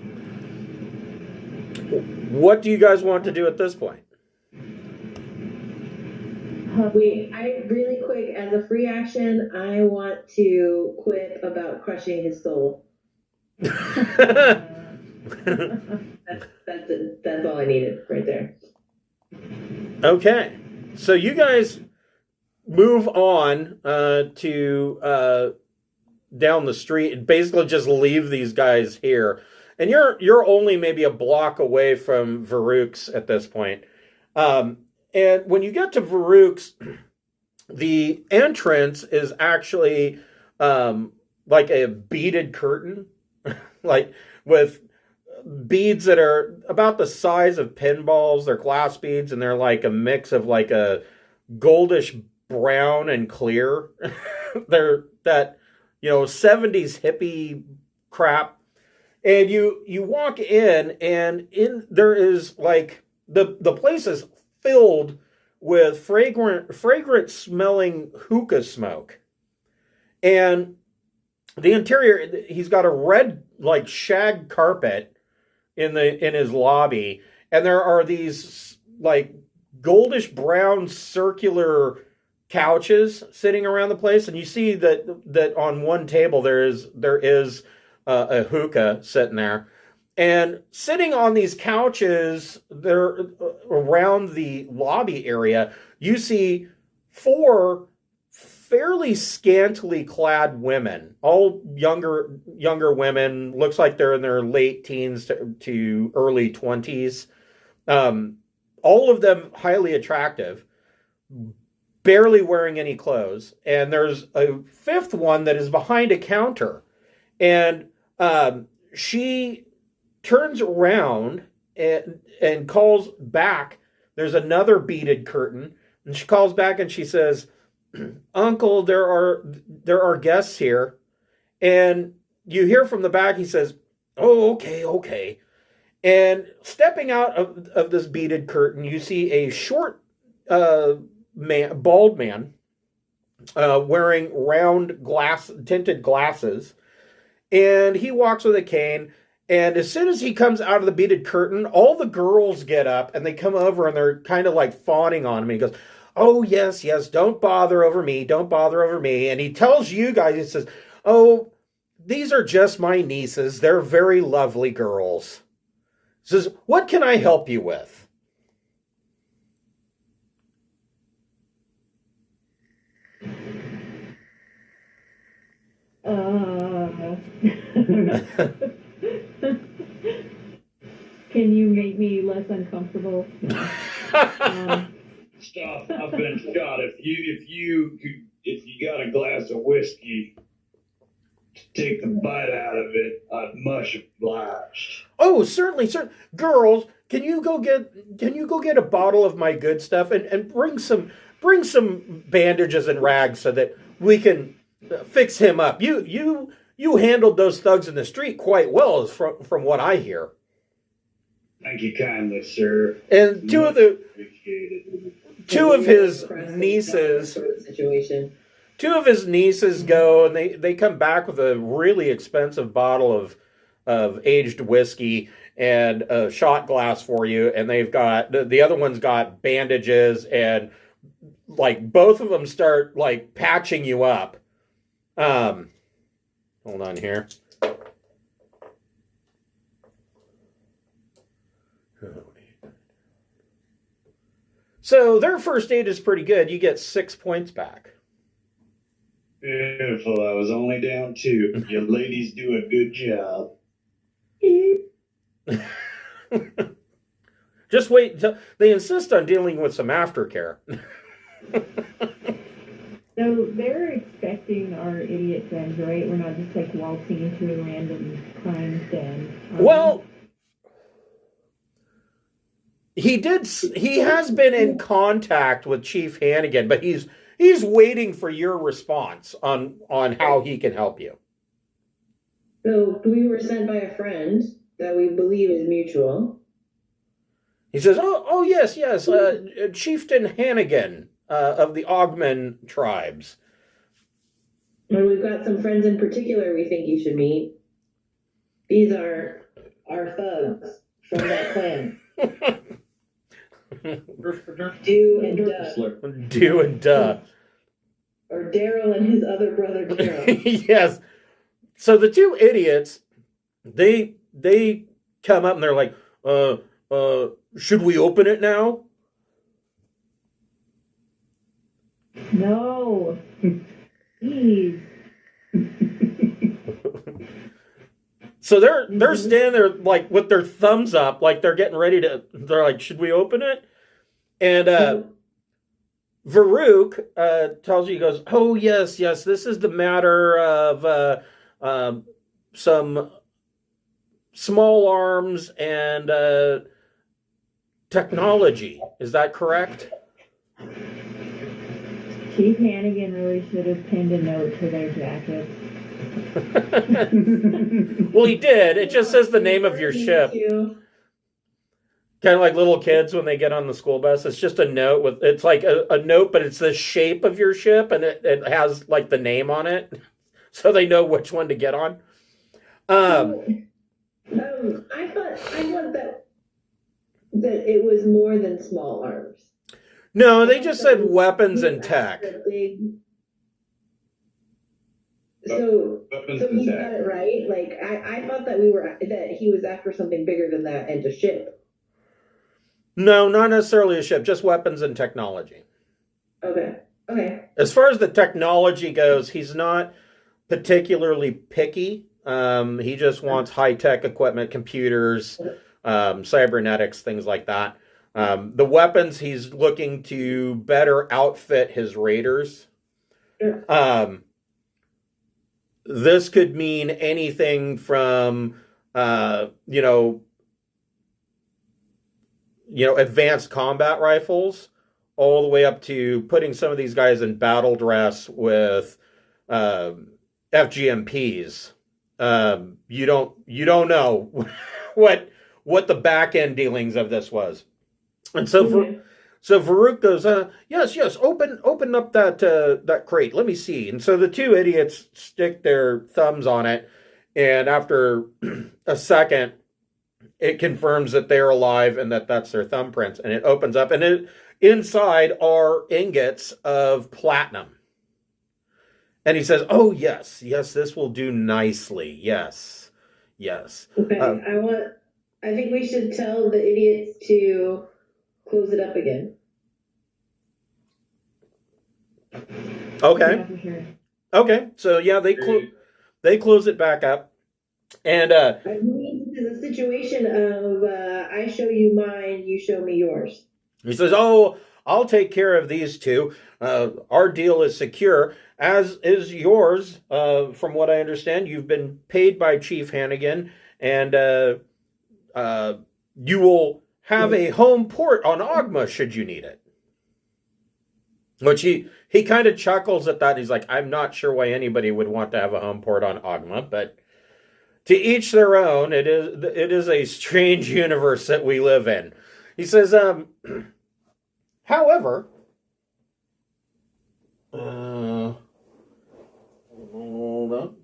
Speaker 2: What do you guys want to do at this point?
Speaker 6: Wait, I really quick, as a free action, I want to quip about crushing his soul. That's all I needed right there.
Speaker 2: Okay. So you guys move on to down the street and basically just leave these guys here. And you're only maybe a block away from Varuk's at this point. And when you get to Varuk's, the entrance is actually like a beaded curtain, like with beads that are about the size of pinballs. They're glass beads, and they're like a mix of like a goldish brown and clear. They're that, 70s hippie crap. And you walk in, and there is like the place is filled with fragrant smelling hookah smoke. And the interior, he's got a red like shag carpet in his lobby, and there are these like goldish brown circular couches sitting around the place, and you see that on one table there is a hookah sitting there. And sitting on these couches there around the lobby area, you see 4 fairly scantily clad women, all younger women. Looks like they're in their late teens to early 20s. All of them highly attractive, barely wearing any clothes. And there's a 5th one that is behind a counter. And she turns around and calls back. There's another beaded curtain. And she calls back and she says, "Uncle, there are guests here." And you hear from the back, he says, "Oh, okay. And stepping out of this beaded curtain, you see a short bald man wearing round tinted glasses. And he walks with a cane. And as soon as he comes out of the beaded curtain, all the girls get up and they come over and they're kind of like fawning on him. And he goes, "Oh, yes, don't bother over me. And he tells you guys, he says, "Oh, these are just my nieces. They're very lovely girls." He says, "What can I help you with?"
Speaker 4: Can you make me less uncomfortable?
Speaker 1: Stop! I've been shot. If you got a glass of whiskey to take the bite out of it, I'd much obliged.
Speaker 2: "Oh, certainly. Girls, can you go get a bottle of my good stuff and bring some bandages and rags so that we can fix him up. You handled those thugs in the street quite well, from what I hear."
Speaker 1: Thank you kindly, sir.
Speaker 2: And two of his nieces go and they come back with a really expensive bottle of aged whiskey and a shot glass for you, and they've got the other one's got bandages, and like both of them start like patching you up. Hold on here. So their first aid is pretty good. You get 6 points back.
Speaker 1: Beautiful. I was only down 2. You ladies do a good job.
Speaker 2: Just wait until they insist on dealing with some aftercare.
Speaker 4: So they're expecting our idiot friends, right? We're not just like waltzing into a random crime den.
Speaker 2: Well, he has been in contact with Chief Hannigan, but he's waiting for your response on how he can help you.
Speaker 6: So we were sent by a friend that we believe is mutual.
Speaker 2: He says, "Oh yes, Chieftain Hannigan of the Ogman tribes."
Speaker 6: And we've got some friends in particular we think you should meet. These are our thugs from that clan. Do and Duh. Or Daryl and his other brother Daryl.
Speaker 2: Yes. So the two idiots, they come up and they're like, should we open it now?
Speaker 4: No. Please.
Speaker 2: So they're standing there like with their thumbs up, like they're getting ready to. They're like, "Should we open it?" And Varuk tells you, he goes, "Oh yes, this is the matter of some small arms and technology. Is that correct?"
Speaker 4: Chief Hannigan really should have pinned a note to their jackets.
Speaker 2: Well, he did. It just says the name of your ship. Kind of like little kids when they get on the school bus. It's just a note it's like a note, but it's the shape of your ship, and it has like the name on it, so they know which one to get on.
Speaker 6: I thought that it was more than small arms.
Speaker 2: No, they just said weapons and tech.
Speaker 6: So he got it right. Like I thought that he was after something bigger than that and a ship.
Speaker 2: No, not necessarily a ship, just weapons and technology.
Speaker 6: Okay. Okay.
Speaker 2: As far as the technology goes, he's not particularly picky. He just wants high-tech equipment, computers, cybernetics, things like that. The weapons, he's looking to better outfit his raiders. This could mean anything from, advanced combat rifles, all the way up to putting some of these guys in battle dress with FGMPs. You don't know what the back end dealings of this was, and so Varuk goes, yes, open up that crate. Let me see. And so the two idiots stick their thumbs on it, and after a second, it confirms that they're alive and that's their thumbprints. And it opens up, and inside are ingots of platinum. And he says, "Oh yes, this will do nicely. Yes."
Speaker 6: Okay, I think we should tell the idiots to close it up again.
Speaker 2: Okay.
Speaker 4: Yeah, for sure.
Speaker 2: Okay. So yeah, they close it back up, and
Speaker 6: I believe this is a situation of I show you mine, you show me yours.
Speaker 2: he says, "Oh, I'll take care of these two. Our deal is secure, as is yours. From what I understand, you've been paid by Chief Hannigan, and you will have a home port on Ogma should you need it." Which he kind of chuckles at that. He's like, "I'm not sure why anybody would want to have a home port on Ogma, but to each their own. It is a strange universe that we live in." He says, however, hold on.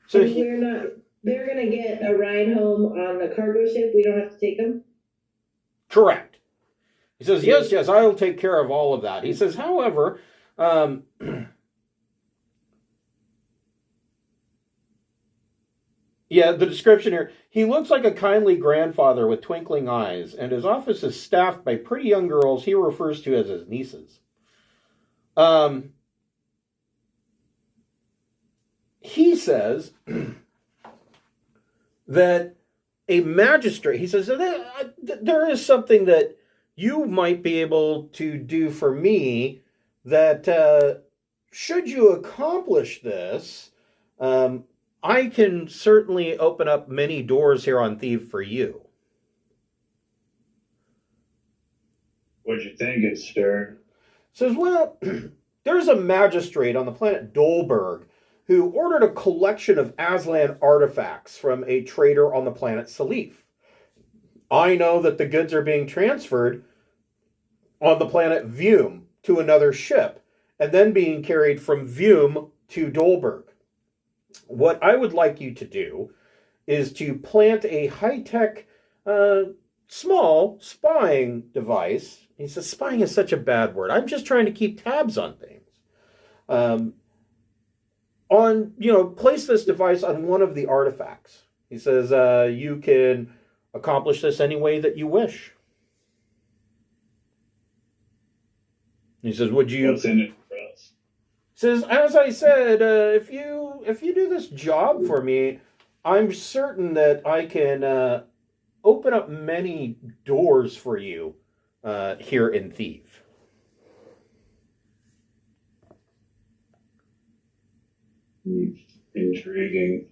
Speaker 2: So
Speaker 6: they're going to get a ride home on the cargo ship. We don't have to take them?
Speaker 2: Correct. He says, yes, I'll take care of all of that. He says, however, the description here, he looks like a kindly grandfather with twinkling eyes, and his office is staffed by pretty young girls he refers to as his nieces. He says that a magistrate, he says, there is something that you might be able to do for me that should you accomplish this, I can certainly open up many doors here on Thief for you.
Speaker 1: What'd you think, it stir?
Speaker 2: Says, well, there's a magistrate on the planet Dolberg who ordered a collection of Aslan artifacts from a trader on the planet Salif. I know that the goods are being transferred on the planet Vume to another ship, and then being carried from Vume to Dolberg. What I would like you to do is to plant a high-tech, small spying device. He says, spying is such a bad word. I'm just trying to keep tabs on things. Place this device on one of the artifacts. He says, you can accomplish this any way that you wish. He says, would you...
Speaker 1: What's in it for us?
Speaker 2: He says, as I said, if you do this job for me, I'm certain that I can open up many doors for you here in Thief.
Speaker 1: Intriguing.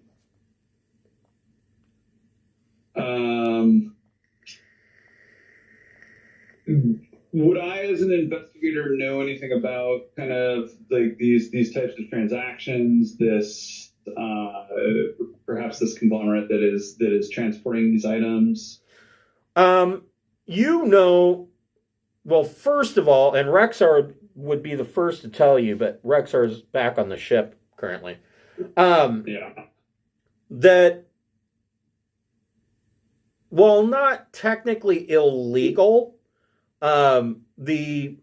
Speaker 1: Would I, as an investigator, know anything about kind of like these types of transactions? This perhaps this conglomerate that is transporting these items.
Speaker 2: Well, first of all, and Rexar would be the first to tell you, but Rexar's back on the ship currently. That, while not technically illegal, the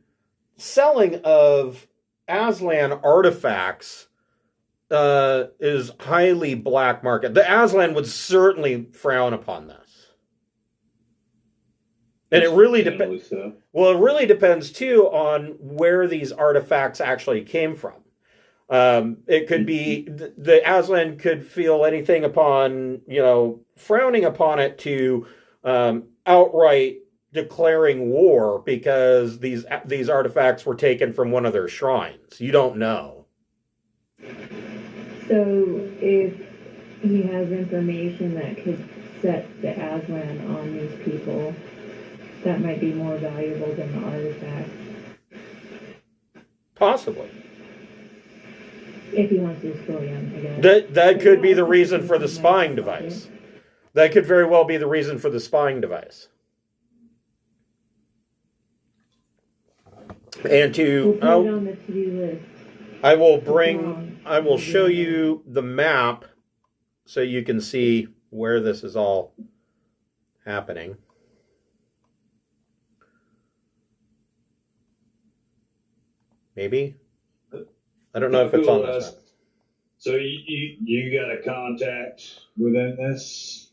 Speaker 2: selling of Aslan artifacts is highly black market. The Aslan would certainly frown upon this. And it really depends. So. Well, it really depends too on where these artifacts actually came from. It could be the Aslan could feel anything upon, frowning upon it to outright declaring war because these artifacts were taken from one of their shrines. You don't know.
Speaker 4: So if he has information that could set the Aslan on these people, that might be more valuable than the artifact.
Speaker 2: Possibly.
Speaker 4: If he wants to destroy him, I guess.
Speaker 2: That could be the reason for the spying device. That could very well be the reason for the spying device. And
Speaker 4: we'll put it on the to-do list.
Speaker 2: I will show you the map so you can see where this is all happening. Maybe? I don't know if it's on this map.
Speaker 1: So you got a contact within this?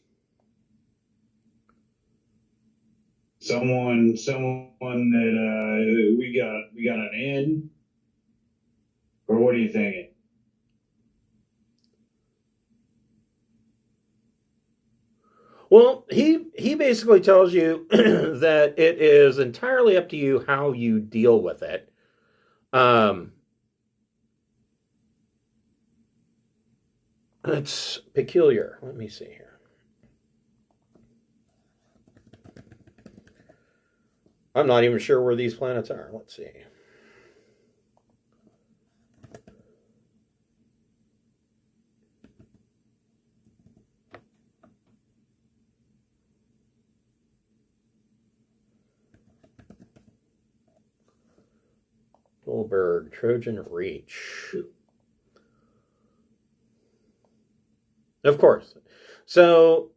Speaker 1: Someone that we got an in? Or what are you thinking?
Speaker 2: Well, he basically tells you that it is entirely up to you how you deal with it. It's peculiar. Let me see here. I'm not even sure where these planets are. Let's see. Goldberg, Trojan Reach. Of course. So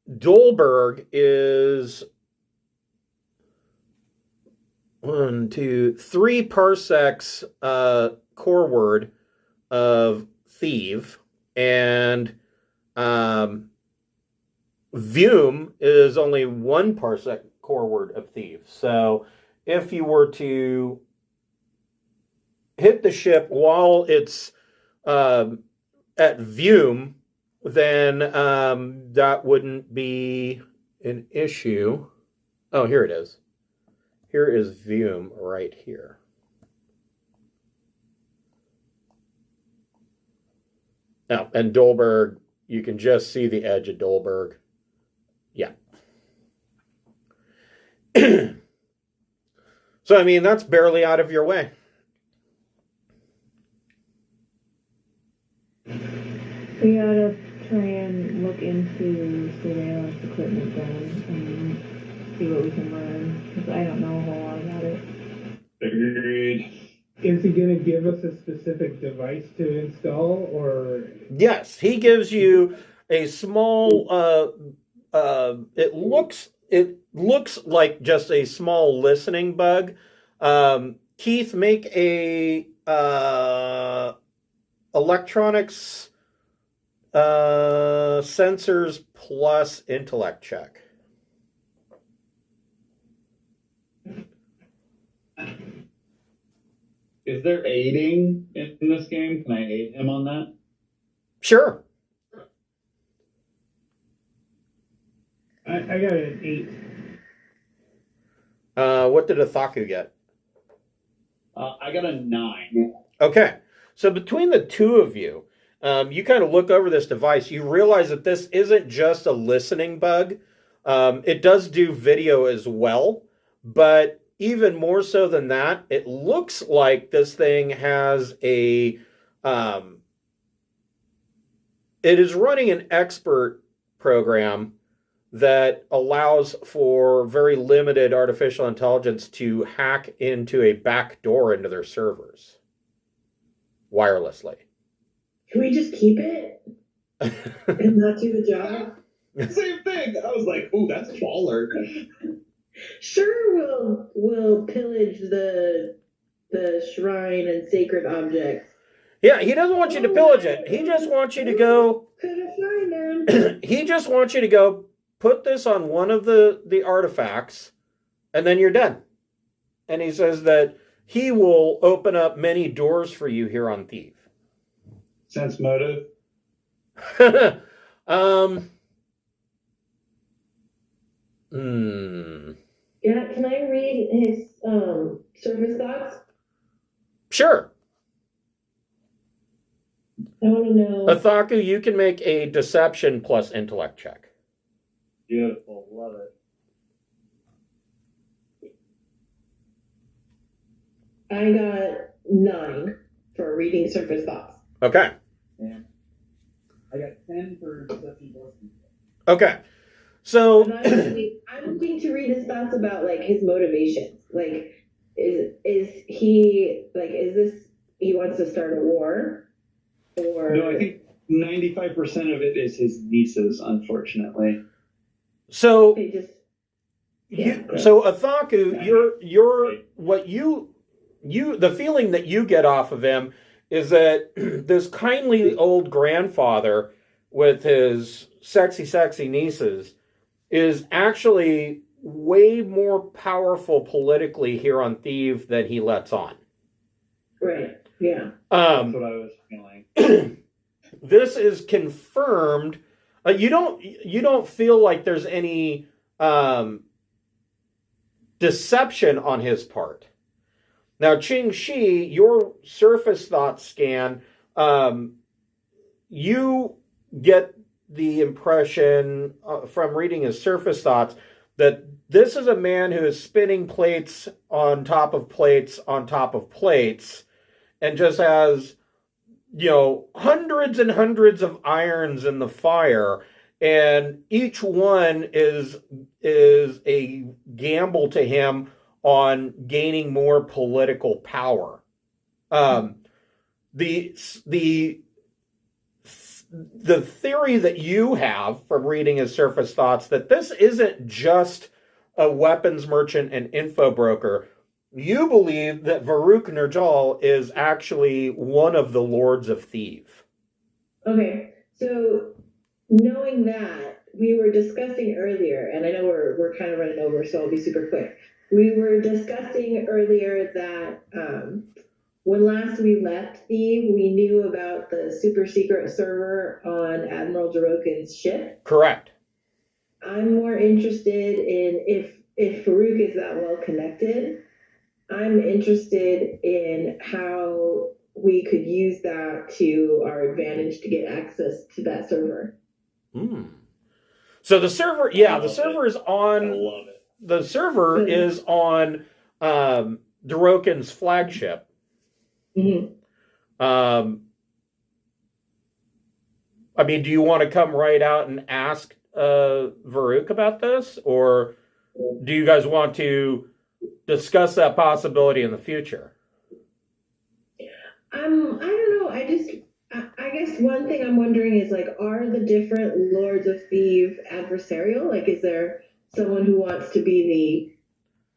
Speaker 2: Dolberg is 3 parsecs coreward of Thief, and Vume is only 1 parsec coreward of Thief. So if you were to hit the ship while it's at Vume, then that wouldn't be an issue. Oh, here it is. Here is Vume right here. Now, and Dolberg, you can just see the edge of Dolberg. Yeah. So, I mean, that's barely out of your way.
Speaker 4: We ought to try and look into surveillance equipment then and see what we can learn, because I don't know a whole lot about it.
Speaker 1: Agreed.
Speaker 5: Is he going to give us a specific device to install, or?
Speaker 2: Yes, he gives you a small. It looks like just a small listening bug. Keith, make a electronics sensors plus intellect check.
Speaker 1: Is there aiding in this game? Can I aid him on that?
Speaker 2: Sure.
Speaker 5: I got an 8.
Speaker 2: What did Athaku get?
Speaker 1: I got a 9.
Speaker 2: Okay. So between the two of you, you kind of look over this device. You realize that this isn't just a listening bug. It does do video as well, but even more so than that, it looks like this thing has a... it is running an expert program that allows for very limited artificial intelligence to hack into a back door into their servers wirelessly.
Speaker 6: Can we just keep it and not do the job?
Speaker 1: Same thing. I was like, "Ooh, that's baller."
Speaker 6: Sure, we'll pillage the the shrine and sacred objects.
Speaker 2: Yeah, he doesn't want you to pillage it. He just wants you to go. He just wants you to go put this on one of the artifacts, and then you're done. And he says that he will open up many doors for you here on Thief.
Speaker 1: Sense motive?
Speaker 6: Yeah, can I read his surface thoughts?
Speaker 2: Sure.
Speaker 6: I want to know.
Speaker 2: Athaku, you can make a deception plus intellect check.
Speaker 1: Beautiful. Love it.
Speaker 6: I got 9 for reading surface thoughts.
Speaker 2: Okay.
Speaker 1: And I got 10 for deception plus.
Speaker 2: Okay. So
Speaker 6: And I'm looking to read his thoughts about like his motivations. Like, is he like, is this he wants to start a war, or
Speaker 1: No, I think 95% of it is his nieces, unfortunately.
Speaker 2: so
Speaker 6: they just
Speaker 2: so Athaku, you're what you the feeling that you get off of him is that this kindly old grandfather with his sexy nieces is actually way more powerful politically here on Thieves than he lets on.
Speaker 6: right? Yeah.
Speaker 1: That's what I was feeling.
Speaker 2: This is confirmed. You don't feel like there's any deception on his part. Now, Ching Shi, your surface thought scan, you get the impression from reading his surface thoughts that this is a man who is spinning plates on top of plates on top of plates and just has, hundreds and hundreds of irons in the fire, and each one is a gamble to him on gaining more political power. The theory that you have from reading his surface thoughts that this isn't just a weapons merchant and info broker. You believe that Varuk Nirgal is actually one of the Lords of Thieves.
Speaker 6: Okay, so knowing that, we were discussing earlier, and I know we're kind of running over, so I'll be super quick. We were discussing earlier that when last we left Thieves, we knew about the super secret server on Admiral Jarokin's ship.
Speaker 2: Correct.
Speaker 6: I'm more interested in if Farouk is that well connected. I'm interested in how we could use that to our advantage to get access to that server.
Speaker 2: So the server, the server is on.
Speaker 1: I love it.
Speaker 2: The server is on Jarokin's flagship.
Speaker 6: Mm-hmm.
Speaker 2: I mean, do you want to come right out and ask Varuk about this, or do you guys want to discuss that possibility in the future?
Speaker 6: I don't know. I guess one thing I'm wondering is like, are the different Lords of Thieves adversarial? Like, is there someone who wants to be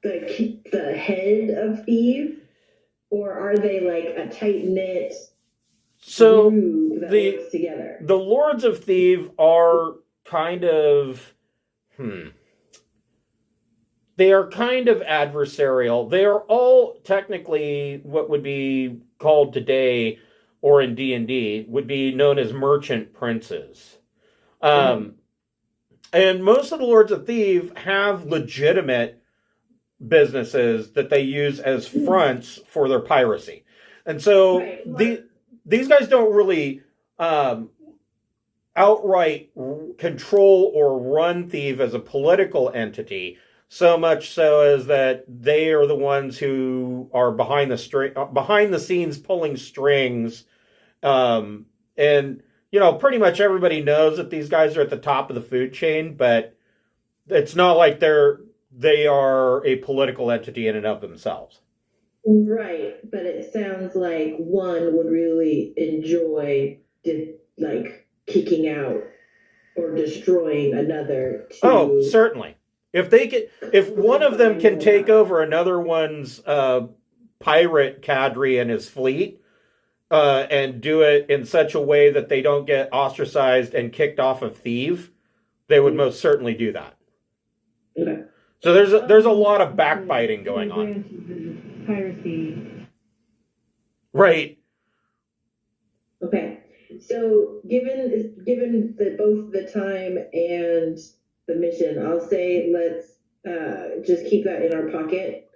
Speaker 6: the head of Thieves, or are they like a tight knit group that works together?
Speaker 2: The Lords of Thieves are kind of they are kind of adversarial. They are all technically what would be called today, or in D&D, would be known as merchant princes. And most of the Lords of Thieves have legitimate businesses that they use as fronts for their piracy. And so these guys don't really outright control or run Thief as a political entity, so much so as that they are the ones who are behind the scenes pulling strings. And pretty much everybody knows that these guys are at the top of the food chain, but it's not like they are a political entity in and of themselves.
Speaker 6: Right, but it sounds like one would really enjoy kicking out or destroying another.
Speaker 2: Oh, certainly. If one of them can take over another one's pirate cadre in his fleet, and do it in such a way that they don't get ostracized and kicked off of Thieves, they would most certainly do that.
Speaker 6: Okay.
Speaker 2: So there's a lot of backbiting going on.
Speaker 4: Piracy.
Speaker 2: Right.
Speaker 6: Okay. So given that both the time and the mission, I'll say let's just keep that in our pocket.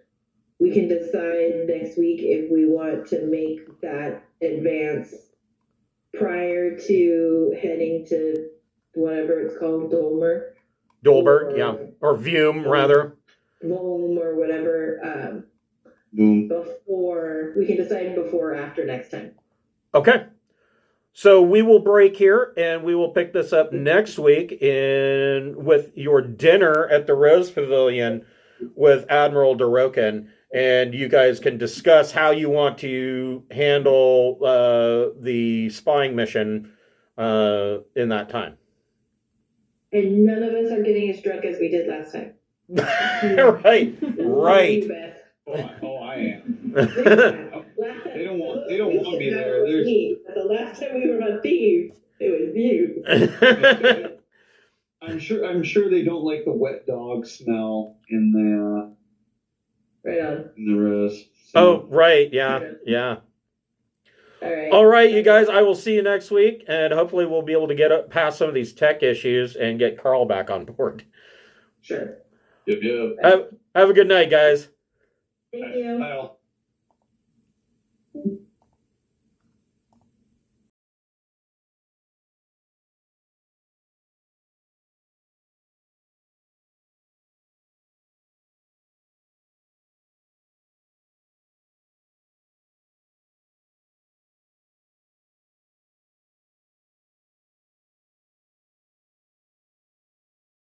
Speaker 6: We can decide next week if we want to make that advance prior to heading to whatever it's called,
Speaker 2: Dolberg, yeah. Or Vume, rather.
Speaker 6: Volm or whatever.
Speaker 1: Boom.
Speaker 6: Before we can decide before or after next time.
Speaker 2: Okay. So we will break here, and we will pick this up next week with your dinner at the Rose Pavilion with Admiral Dorokin, and you guys can discuss how you want to handle the spying mission in that time.
Speaker 6: And none of us are getting as drunk as we did last time.
Speaker 2: Right.
Speaker 1: Oh, I am.
Speaker 6: They
Speaker 1: don't want me there.
Speaker 6: The last time we were on Thieves, it was you.
Speaker 1: I'm sure they don't like the wet dog smell in the rose. So.
Speaker 2: Oh, right. Yeah. All right, you guys. I will see you next week, and hopefully we'll be able to get past some of these tech issues and get Carl back on board.
Speaker 6: Sure.
Speaker 1: Yep.
Speaker 2: Have a good night, guys.
Speaker 6: Thank you.
Speaker 1: Bye.